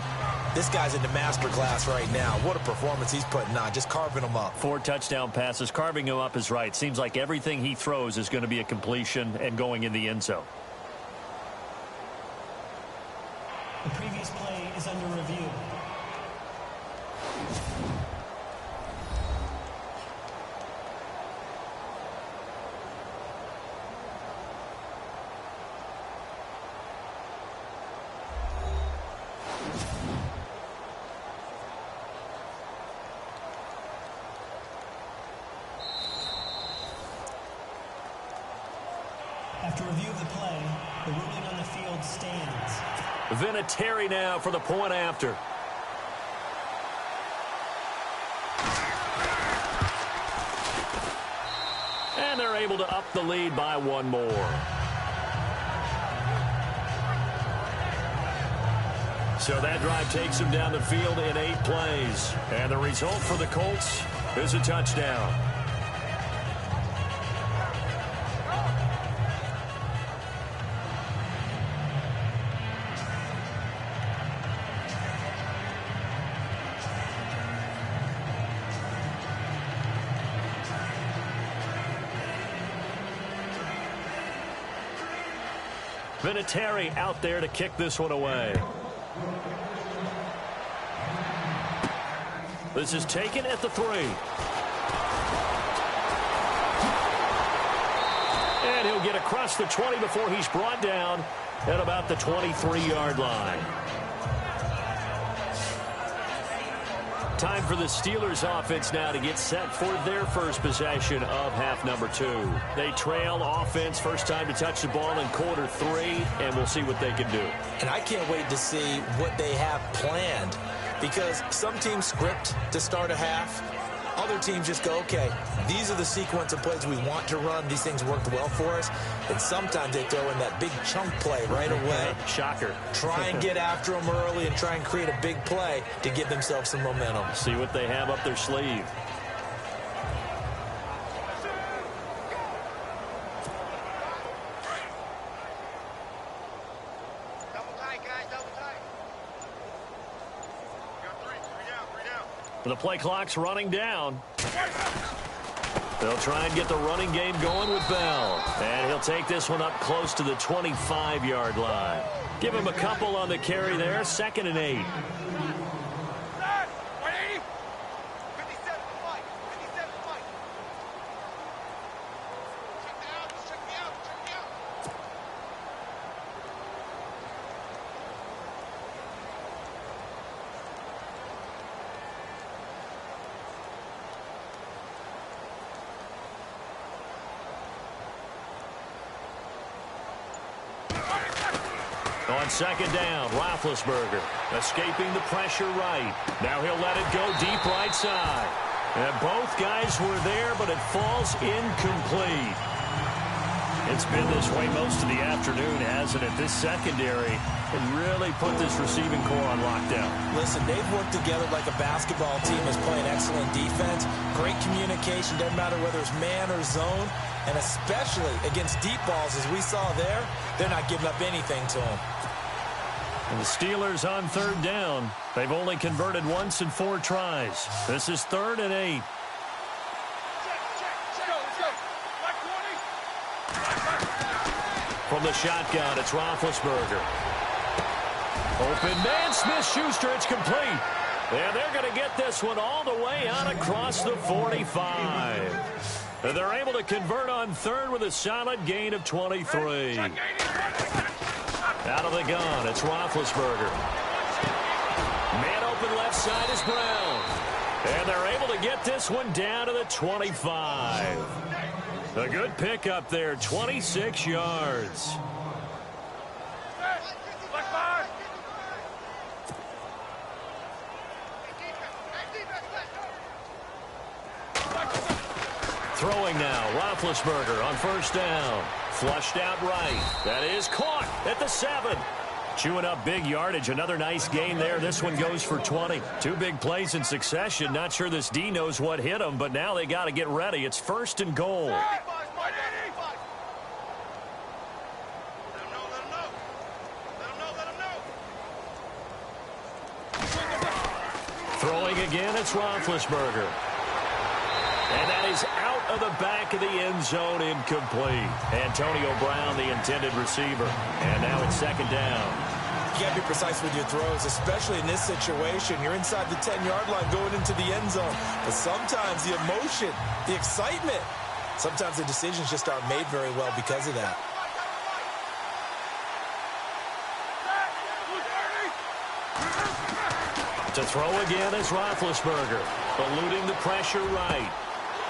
this guy's in the master class right now. What a performance he's putting on, just carving them up. 4 touchdown passes. Carving him up is right. Seems like everything he throws is going to be a completion and going in the end zone. The previous play is under review. After review of the play, the ruling on the field stands. Vinatieri now for the point after. And they're able to up the lead by 1 more. So that drive takes them down the field in 8 plays. And the result for the Colts is a touchdown. Vinatieri out there to kick this one away. This is taken at the 3. And he'll get across the 20 before he's brought down at about the 23-yard line. Time for the Steelers offense now to get set for their first possession of half number 2. They trail offense, first time to touch the ball in quarter 3, and we'll see what they can do. And I can't wait to see what they have planned, because some teams script to start a half. Other teams just go, okay, these are the sequence of plays we want to run. These things worked well for us. And sometimes they throw in that big chunk play right away. Shocker. Try and get after them early and try and create a big play to give themselves some momentum. See what they have up their sleeve. The play clock's running down. They'll try and get the running game going with Bell. And he'll take this one up close to the 25-yard line. Give him a couple on the carry there. 2nd and 8. On 2nd down, Roethlisberger escaping the pressure right. Now he'll let it go deep right side. And both guys were there, but it falls incomplete. It's been this way most of the afternoon, hasn't it? This secondary can really put this receiving core on lockdown. Listen, they've worked together like a basketball team is playing excellent defense. Great communication, doesn't matter whether it's man or zone. And especially against deep balls, as we saw there, they're not giving up anything to them. And the Steelers on 3rd down. They've only converted once in 4 tries. This is 3rd and 8. From the shotgun, it's Roethlisberger. Open man, Smith-Schuster, it's complete. And they're going to get this one all the way out across the 45. And they're able to convert on 3rd with a solid gain of 23. Out of the gun, it's Roethlisberger. Man open left side is Brown. And they're able to get this one down to the 25. A good pickup there, 26 yards. Throwing now, Roethlisberger on 1st down. Flushed out right. That is caught at the 7. Chewing up big yardage. Another nice gain there. This one goes for 20. 2 big plays in succession. Not sure this D knows what hit him, but now they got to get ready. It's 1st and goal. Throwing again, it's Roethlisberger. And that is out of the back of the end zone, incomplete. Antonio Brown, the intended receiver. And now it's 2nd down. You got to be precise with your throws, especially in this situation. You're inside the 10-yard line going into the end zone. But sometimes the emotion, the excitement, sometimes the decisions just aren't made very well because of that. To throw again is Roethlisberger, eluding the pressure right.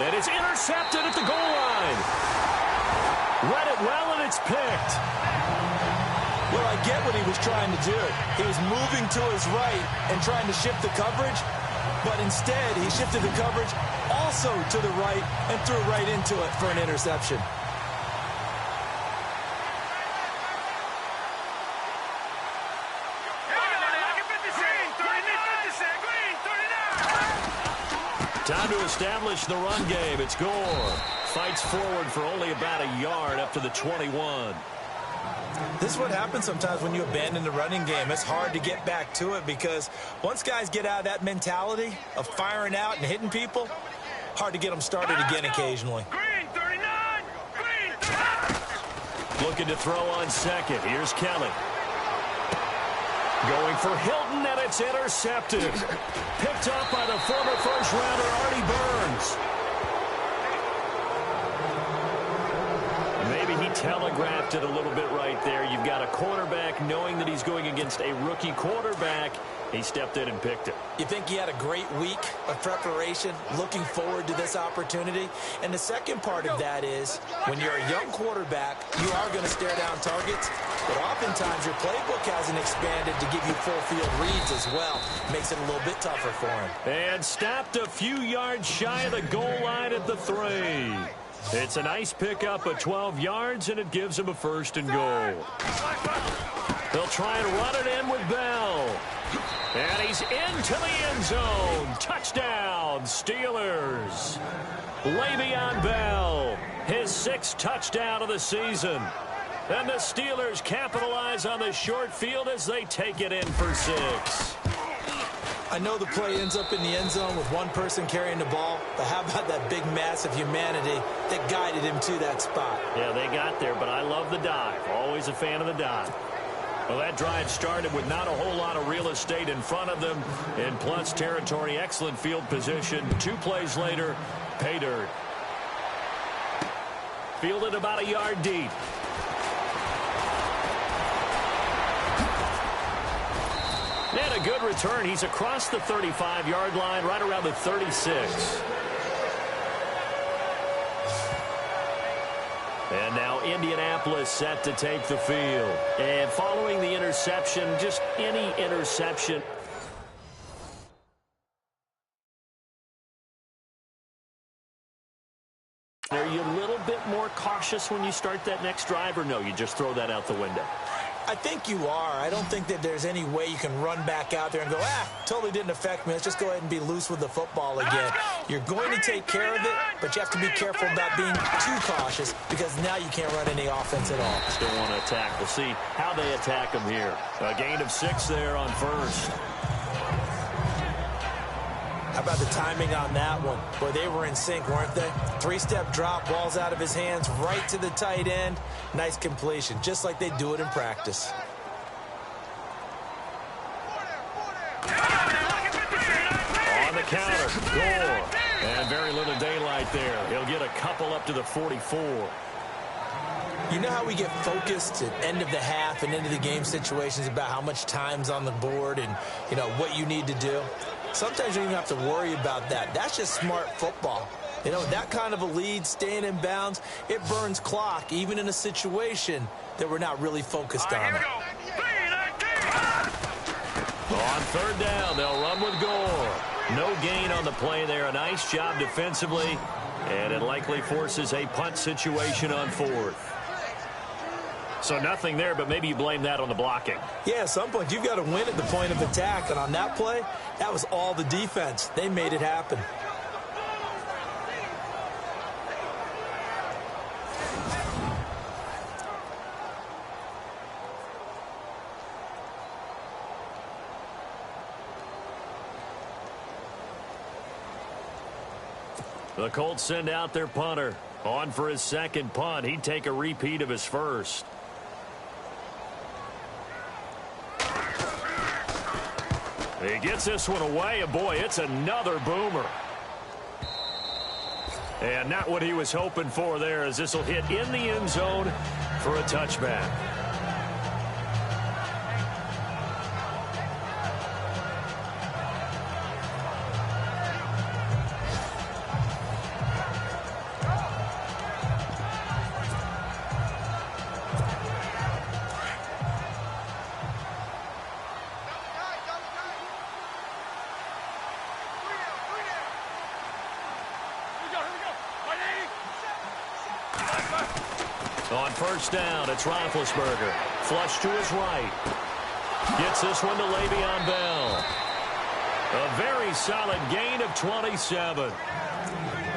And it's intercepted at the goal line. Read it well, and it's picked. Well, I get what he was trying to do. He was moving to his right and trying to shift the coverage, but instead he shifted the coverage also to the right and threw right into it for an interception. Time to establish the run game. It's Gore. Fights forward for only about a yard up to the 21. This is what happens sometimes when you abandon the running game. It's hard to get back to it because once guys get out of that mentality of firing out and hitting people, hard to get them started again occasionally. Green 39! Green 39! Looking to throw on 2nd. Here's Kelly. Going for Hilton, and it's intercepted. Picked up by the former first-rounder, Artie Burns. Maybe he telegraphed it a little bit right there. You've got a quarterback knowing that he's going against a rookie quarterback. He stepped in and picked it. You think he had a great week of preparation, looking forward to this opportunity? And the second part of that is, when you're a young quarterback, you are going to stare down targets, but oftentimes your playbook hasn't expanded to give you full field reads as well. Makes it a little bit tougher for him. And stopped a few yards shy of the goal line at the 3. It's a nice pickup of 12 yards, and it gives him a 1st and goal. They'll try and run it in with Bell. And he's into the end zone. Touchdown, Steelers. Le'Veon Bell, his 6th touchdown of the season. And the Steelers capitalize on the short field as they take it in for 6. I know the play ends up in the end zone with one person carrying the ball, but how about that big mass of humanity that guided him to that spot? Yeah, they got there, but I love the dive. Always a fan of the dive. Well, that drive started with not a whole lot of real estate in front of them. In plus territory, excellent field position. 2 plays later, pay dirt. Fielded about a yard deep. And a good return. He's across the 35-yard line, right around the 36. And now Indianapolis set to take the field. And following the interception, just any interception. Are you a little bit more cautious when you start that next drive, or no, you just throw that out the window? I think you are. I don't think that there's any way you can run back out there and go, totally didn't affect me. Let's just go ahead and be loose with the football again. You're going to take care of it, but you have to be careful about being too cautious because now you can't run any offense at all. Still want to attack. We'll see how they attack them here. A gain of 6 there on 1st. How about the timing on that one? Boy, they were in sync, weren't they? 3-step drop, balls out of his hands, right to the tight end. Nice completion, just like they do it in practice. On the counter, Gore. And very little daylight there. He'll get a couple up to the 44. You know how we get focused at end of the half and end of the game situations about how much time's on the board and, you know, what you need to do? Sometimes you don't even have to worry about that. That's just smart football. You know, that kind of a lead, staying in bounds, it burns clock, even in a situation that we're not really focused on. On 3rd down, they'll run with Gore. No gain on the play there. A nice job defensively, and it likely forces a punt situation on 4th. So nothing there, but maybe you blame that on the blocking. Yeah, at some point you've got to win at the point of attack, and on that play, that was all the defense. They made it happen. The Colts send out their punter. On for his 2nd punt. He'd take a repeat of his 1st. He gets this one away, and boy, it's another boomer. And not what he was hoping for there, as this will hit in the end zone for a touchback. On 1st down, it's Roethlisberger. Flush to his right. Gets this one to Le'Veon Bell. A very solid gain of 27.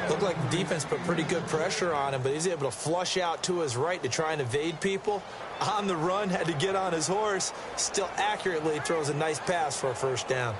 Looked like the defense put pretty good pressure on him, but he's able to flush out to his right to try and evade people. On the run, had to get on his horse. Still accurately throws a nice pass for a 1st down.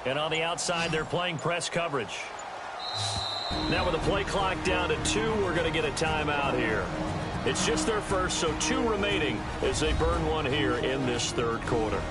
And on the outside, they're playing press coverage. Now with the play clock down to 2, we're going to get a timeout here. It's just their first, so 2 remaining as they burn one here in this third quarter.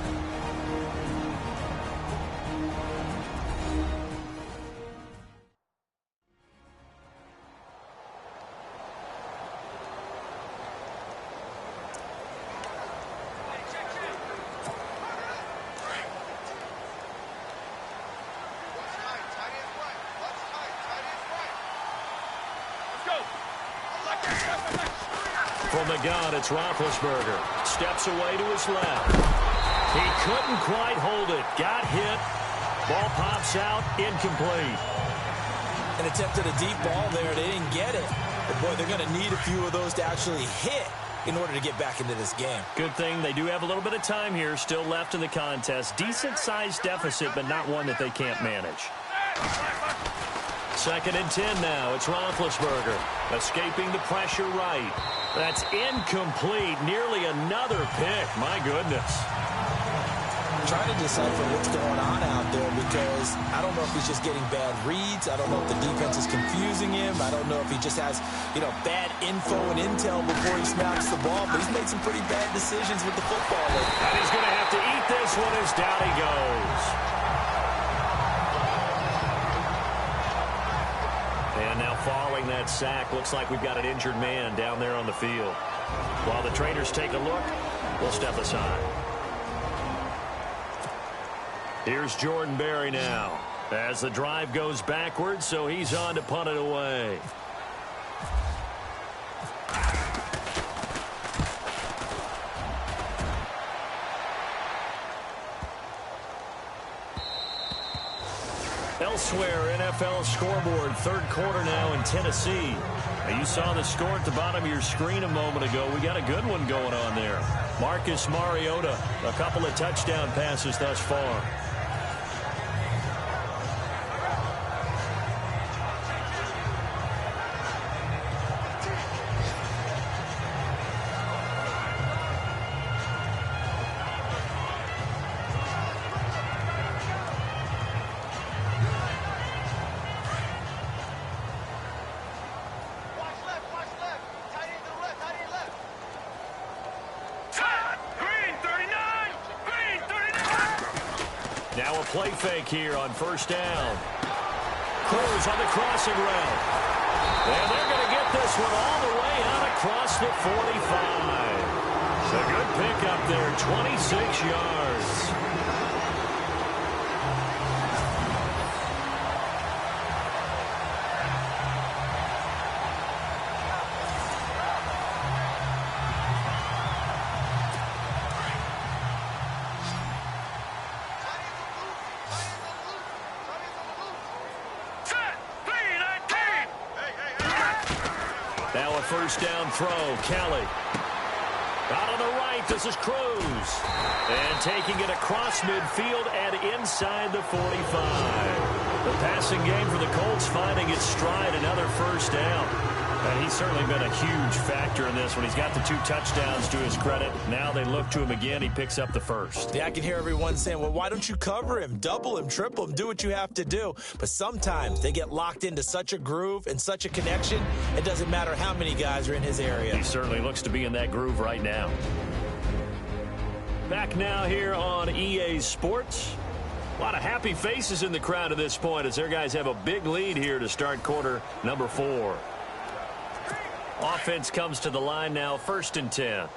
From the gun, it's Roethlisberger. Steps away to his left. He couldn't quite hold it. Got hit. Ball pops out. Incomplete. An attempt at a deep ball there. They didn't get it. But, boy, they're going to need a few of those to actually hit in order to get back into this game. Good thing they do have a little bit of time here still left in the contest. Decent-sized deficit, but not one that they can't manage. 2nd and 10 now. It's Roethlisberger escaping the pressure right. That's incomplete. Nearly another pick. My goodness. I'm trying to decipher what's going on out there because I don't know if he's just getting bad reads. I don't know if the defense is confusing him. I don't know if he just has, bad info and intel before he snaps the ball. But he's made some pretty bad decisions with the football lately. And he's going to have to eat this one as down he goes. And now following that sack, looks like we've got an injured man down there on the field. While the trainers take a look, we'll step aside. Here's Jordan Berry now as the drive goes backwards, so he's on to punt it away. Elsewhere, NFL scoreboard, third quarter now in Tennessee. Now, you saw the score at the bottom of your screen a moment ago. We got a good one going on there. Marcus Mariota, a couple of touchdown passes thus far. Now a play fake here on first down. Cruz on the crossing route. And they're going to get this one all the way out across the 45. It's a good pick up there, 26 yards. First down throw, Kelly. Out on the right, this is Cruz. And taking it across midfield and inside the 45. The passing game for the Colts finding its stride, another first down. And he's certainly been a huge factor in this one. He's got the 2 touchdowns to his credit. Now they look to him again. He picks up the first. Yeah, I can hear everyone saying, well, why don't you cover him? Double him, triple him, do what you have to do. But sometimes they get locked into such a groove and such a connection, it doesn't matter how many guys are in his area. He certainly looks to be in that groove right now. Back now here on EA Sports. A lot of happy faces in the crowd at this point as their guys have a big lead here to start quarter number 4. Offense comes to the line now, 1st and 10.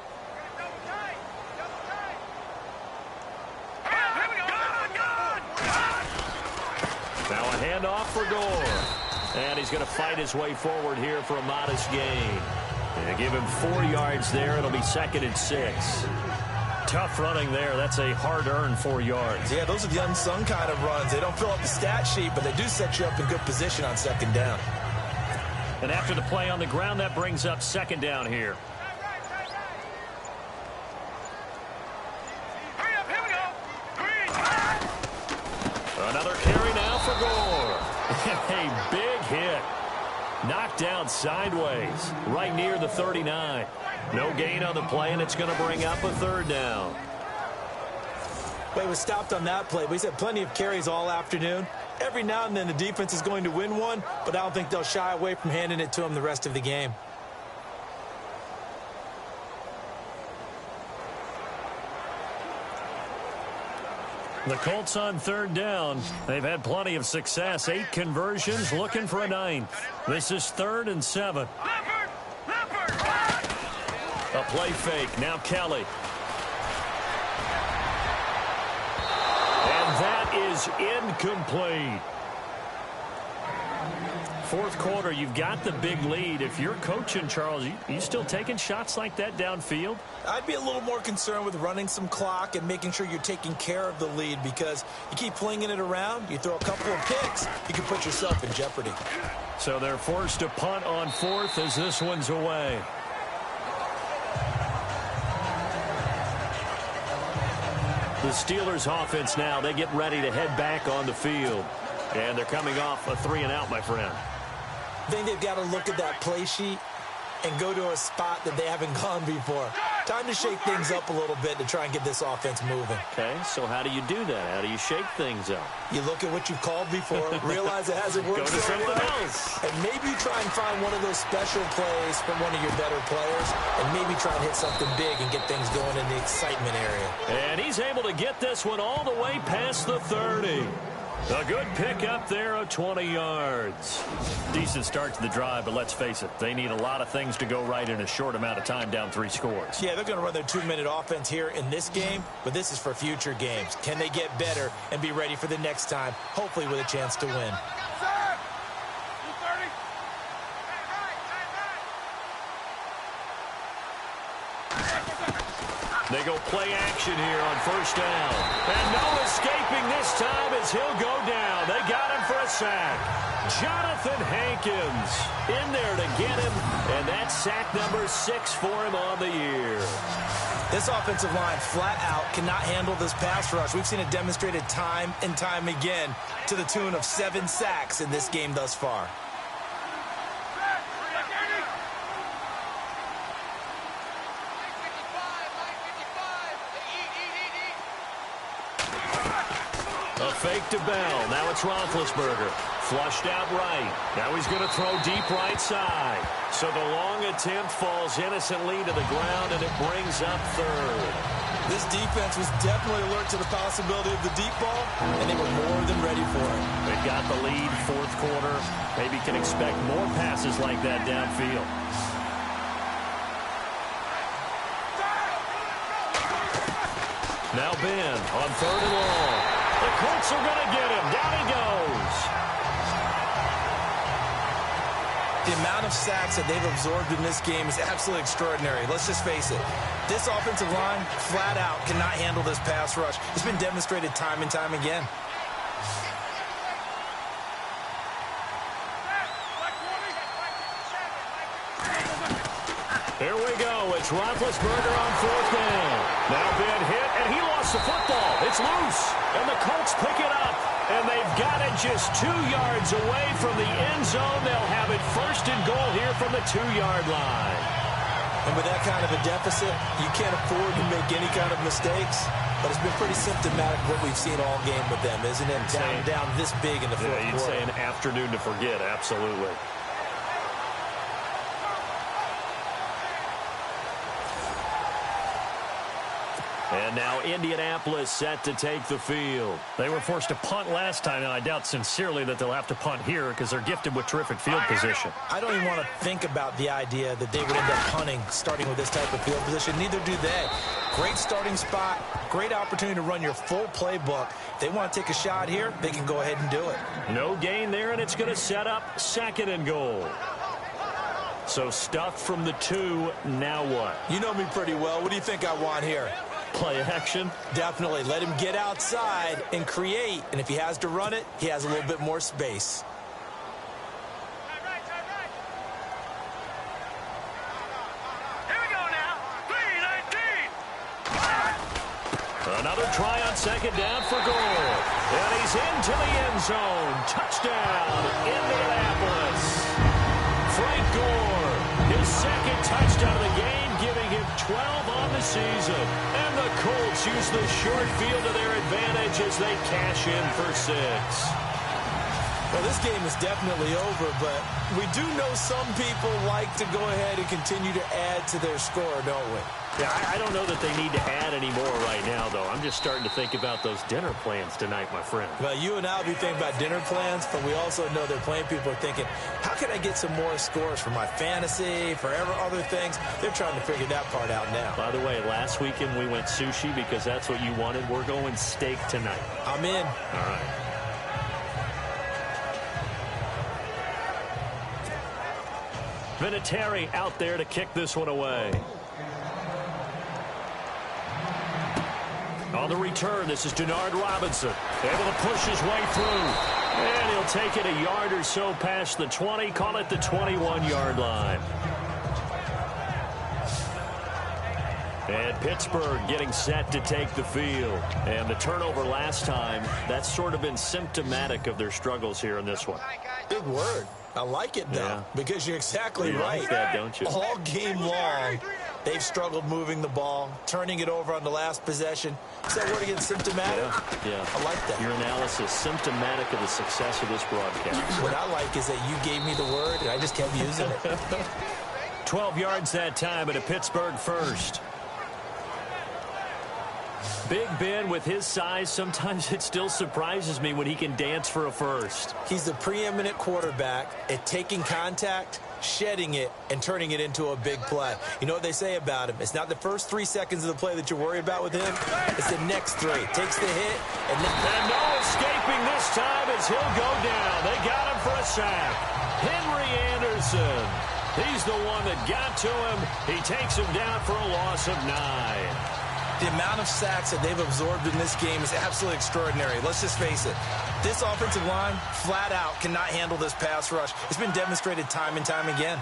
Now a handoff for Gore. And he's going to fight his way forward here for a modest gain. And give him 4 yards there. It'll be 2nd and 6. Tough running there. That's a hard-earned 4 yards. Yeah, those are the unsung kind of runs. They don't fill up the stat sheet, but they do set you up in good position on 2nd down. And after the play on the ground, that brings up 2nd down here. Another carry now for Gore. A big hit. Knocked down sideways, right near the 39. No gain on the play, and it's going to bring up a 3rd down. Well, he was stopped on that play, but he's had plenty of carries all afternoon. Every now and then the defense is going to win one, but I don't think they'll shy away from handing it to him the rest of the game. The Colts on third down. They've had plenty of success. 8 conversions, looking for a 9th. This is 3rd and 7. A play fake. Now Kelly. And that is incomplete. Fourth quarter, you've got the big lead. If you're coaching, Charles, you still taking shots like that downfield? I'd be a little more concerned with running some clock and making sure you're taking care of the lead, because you keep flinging it around, you throw a couple of picks, you can put yourself in jeopardy. So they're forced to punt on 4th as this one's away. The Steelers offense now, they get ready to head back on the field. And they're coming off a 3-and-out, my friend. I think they've got to look at that play sheet and go to a spot that they haven't gone before. Time to shake things up a little bit to try and get this offense moving. Okay, so how do you do that? How do you shake things up? You look at what you've called before, realize it hasn't worked Go to so something well, else. and maybe try and find one of those special plays from one of your better players, and maybe try and hit something big and get things going in the excitement area. And he's able to get this one all the way past the 30. A good pickup there of 20 yards. Decent start to the drive, but let's face it, they need a lot of things to go right in a short amount of time, down 3 scores. Yeah, they're going to run their 2-minute offense here in this game, but this is for future games. Can they get better and be ready for the next time, hopefully with a chance to win? They go play action here on 1st down. And no escaping this time as he'll go down. They got him for a sack. Jonathan Hankins in there to get him. And that's sack number 6 for him on the year. This offensive line flat out cannot handle this pass rush. We've seen it demonstrated time and time again to the tune of 7 sacks in this game thus far. A fake to Bell. Now it's Roethlisberger. Flushed out right. Now he's going to throw deep right side. So the long attempt falls innocently to the ground, and it brings up 3rd. This defense was definitely alert to the possibility of the deep ball, and they were more than ready for it. They've got the lead, 4th quarter. Maybe can expect more passes like that downfield. Now Ben on 3rd and long. The Colts are going to get him. Down he goes. The amount of sacks that they've absorbed in this game is absolutely extraordinary. Let's just face it. This offensive line, flat out, cannot handle this pass rush. It's been demonstrated time and time again. Here we go. It's Roethlisberger on 4th down. Now Ben hit, and he lost the football. It's loose, and the Colts pick it up, and they've got it just 2 yards away from the end zone. They'll have it 1st and goal here from the 2-yard line. And with that kind of a deficit, you can't afford to make any kind of mistakes. But it's been pretty symptomatic what we've seen all game with them, isn't it? Down this big in the fourth quarter. You'd say an afternoon to forget, absolutely. And now Indianapolis set to take the field. They were forced to punt last time, and I doubt sincerely that they'll have to punt here because they're gifted with terrific field position. I don't even want to think about the idea that they would end up punting starting with this type of field position. Neither do they. Great starting spot, great opportunity to run your full playbook. If they want to take a shot here, they can go ahead and do it. No gain there, and it's going to set up 2nd and goal. So stuff from the 2, now what? You know me pretty well. What do you think I want here? Play action? Definitely. Let him get outside and create. And if he has to run it, he has a little bit more space. Here we go now. 3-19. Another try on 2nd down for goal. And he's into the end zone. Touchdown, Indianapolis. Frank Gore, his 2nd touchdown of the game, giving him 12 on the season. And the Colts use the short field to their advantage as they cash in for 6. Well, this game is definitely over, but we do know some people like to go ahead and continue to add to their score, don't we? Yeah, I don't know that they need to add any more right now, though. I'm just starting to think about those dinner plans tonight, my friend. Well, you and I will be thinking about dinner plans, but we also know they're playing people are thinking, how can I get some more scores for my fantasy, for other things? They're trying to figure that part out now. By the way, last weekend we went sushi because that's what you wanted. We're going steak tonight. I'm in. All right. Vinatieri out there to kick this one away. On the return, this is Denard Robinson. Able to push his way through. And he'll take it a yard or so past the 20. Call it the 21-yard line. And Pittsburgh getting set to take the field. And the turnover last time, that's sort of been symptomatic of their struggles here in this one. Big word. I like it, though, because you're exactly right. Like that, don't you? All game long, they've struggled moving the ball, turning it over on the last possession. Is that word again, symptomatic? Yeah. I like that. Your analysis, symptomatic of the success of this broadcast. What I like is that you gave me the word, and I just kept using it. 12 yards that time, and a Pittsburgh first. Big Ben, with his size, sometimes it still surprises me when he can dance for a first. He's the preeminent quarterback at taking contact, shedding it, and turning it into a big play. You know what they say about him? It's not the first 3 seconds of the play that you're worried about with him. It's the next 3. Takes the hit. And no escaping this time as he'll go down. They got him for a sack. Henry Anderson. He's the one that got to him. He takes him down for a loss of 9. The amount of sacks that they've absorbed in this game is absolutely extraordinary. Let's just face it. This offensive line, flat out, cannot handle this pass rush. It's been demonstrated time and time again.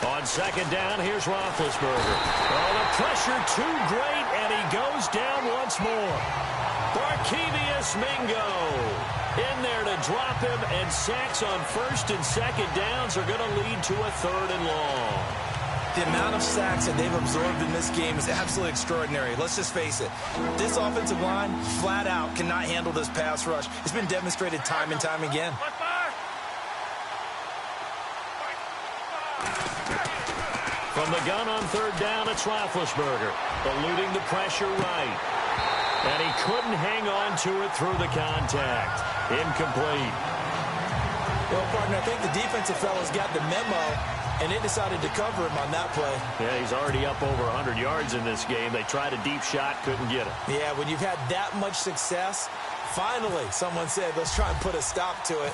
On second down, here's Roethlisberger. Oh, the pressure too great, and he goes down once more. Barkevious Mingo in there to drop him, and sacks on first and second downs are going to lead to a 3rd and long. The amount of sacks that they've absorbed in this game is absolutely extraordinary. Let's just face it. This offensive line, flat out, cannot handle this pass rush. It's been demonstrated time and time again. From the gun on 3rd down, it's Roethlisberger, eluding the pressure right. And he couldn't hang on to it through the contact. Incomplete. Well, partner, I think the defensive fellas got the memo, and they decided to cover him on that play. Yeah, he's already up over 100 yards in this game. They tried a deep shot, couldn't get it. Yeah, when you've had that much success, finally, someone said, let's try and put a stop to it.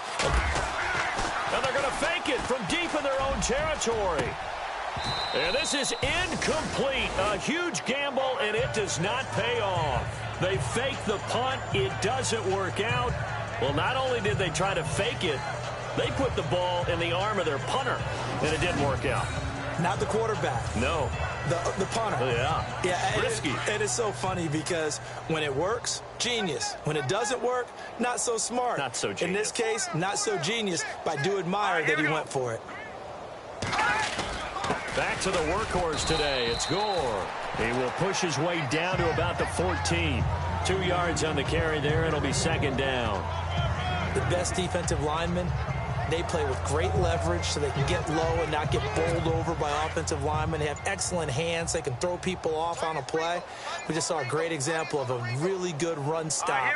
And they're going to fake it from deep in their own territory. And this is incomplete. A huge gamble, and it does not pay off. They fake the punt. It doesn't work out. Well, not only did they try to fake it, they put the ball in the arm of their punter, and it didn't work out. Not the quarterback. No. The punter. Yeah. Risky. It is so funny because when it works, genius. When it doesn't work, not so smart. Not so genius. In this case, not so genius, but I do admire that he went for it. Back to the workhorse today. It's Gore. He will push his way down to about the 14. 2 yards on the carry there. It'll be 2nd down. The best defensive linemen, they play with great leverage so they can get low and not get bowled over by offensive linemen. They have excellent hands. They can throw people off on a play. We just saw a great example of a really good run stop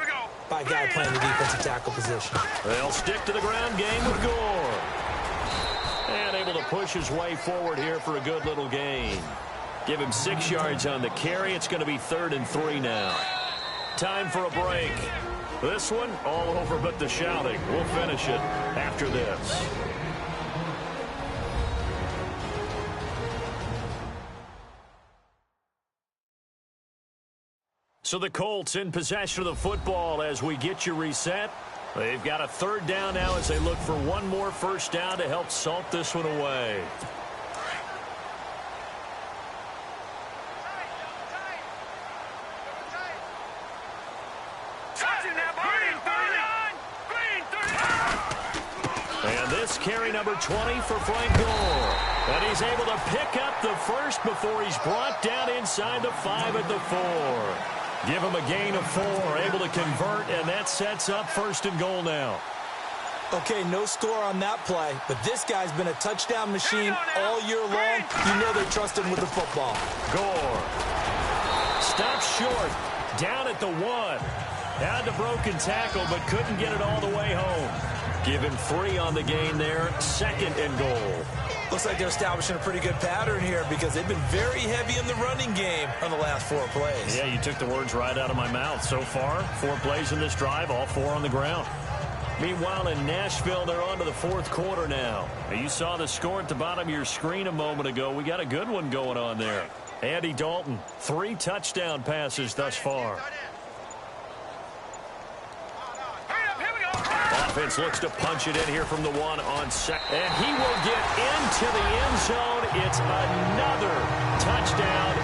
by a guy playing the defensive tackle position. They'll stick to the ground game with Gore. And able to push his way forward here for a good little gain. Give him 6 yards on the carry. It's going to be 3rd and 3 now. Time for a break. This one, all over but the shouting. We'll finish it after this. So the Colts in possession of the football as we get you reset. They've got a 3rd down now as they look for one more first down to help salt this one away. number 20 for Frank Gore. And he's able to pick up the first before he's brought down inside the 5 at the 4. Give him a gain of 4, able to convert, and that sets up 1st and goal now. Okay, no score on that play, but this guy's been a touchdown machine all year long. You know they trust him with the football. Gore stops short, down at the 1. Had the broken tackle, but couldn't get it all the way home. Give him 3 on the gain there, 2nd and goal. Looks like they're establishing a pretty good pattern here because they've been very heavy in the running game on the last 4 plays. Yeah, you took the words right out of my mouth. So far, 4 plays in this drive, all 4 on the ground. Meanwhile, in Nashville, they're on to the 4th quarter now. You saw the score at the bottom of your screen a moment ago. We got a good one going on there. Andy Dalton, 3 touchdown passes thus far. Offense looks to punch it in here from the 1 on second. And he will get into the end zone. It's another touchdown.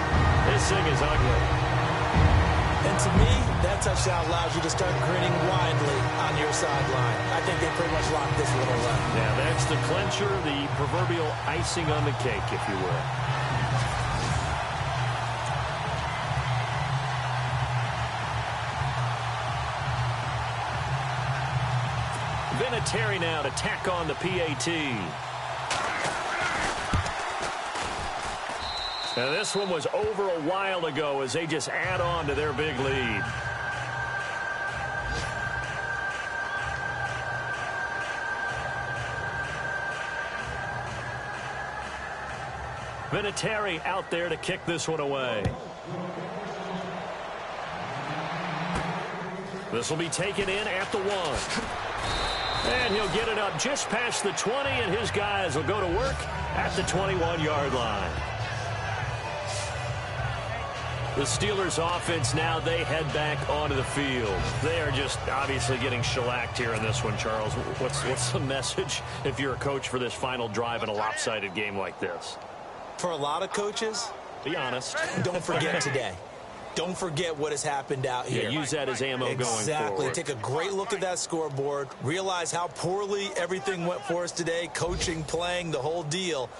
This thing is ugly. And to me, that touchdown allows you to start grinning widely on your sideline. I think they pretty much locked this one away. Yeah, that's the clincher, the proverbial icing on the cake, if you will. Vinatieri now to tack on the PAT. Now this one was over a while ago as they just add on to their big lead. Vinatieri out there to kick this one away. This will be taken in at the 1. And he'll get it up just past the 20, and his guys will go to work at the 21-yard line. The Steelers offense now, they head back onto the field. They are just obviously getting shellacked here in this one, Charles. What's the message if you're a coach for this final drive in a lopsided game like this? For a lot of coaches, be honest. Don't forget today. Don't forget what has happened out here. Yeah, use that as ammo going forward. Exactly. Take a great look at that scoreboard. Realize how poorly everything went for us today. Coaching, playing, the whole deal.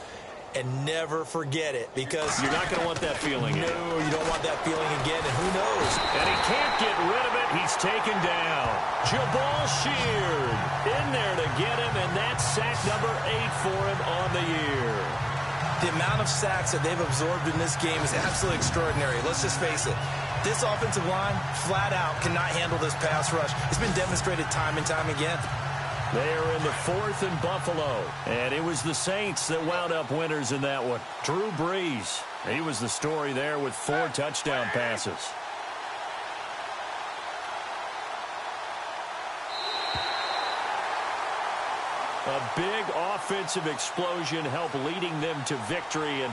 And never forget it because you're not going to want that feeling again. No, you don't want that feeling again, and who knows? And he can't get rid of it. He's taken down. Jabal Sheard in there to get him, and that's sack number 8 for him on the year. The amount of sacks that they've absorbed in this game is absolutely extraordinary. Let's just face it. This offensive line, flat out, cannot handle this pass rush. It's been demonstrated time and time again. They are in the 4th and Buffalo. And it was the Saints that wound up winners in that one. Drew Brees, he was the story there with 4 touchdown passes. A big offensive explosion helped leading them to victory. And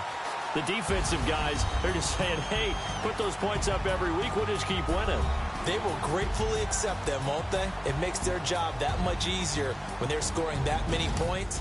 the defensive guys, they're just saying, hey, put those points up every week. We'll just keep winning. They will gratefully accept them, won't they? It makes their job that much easier when they're scoring that many points.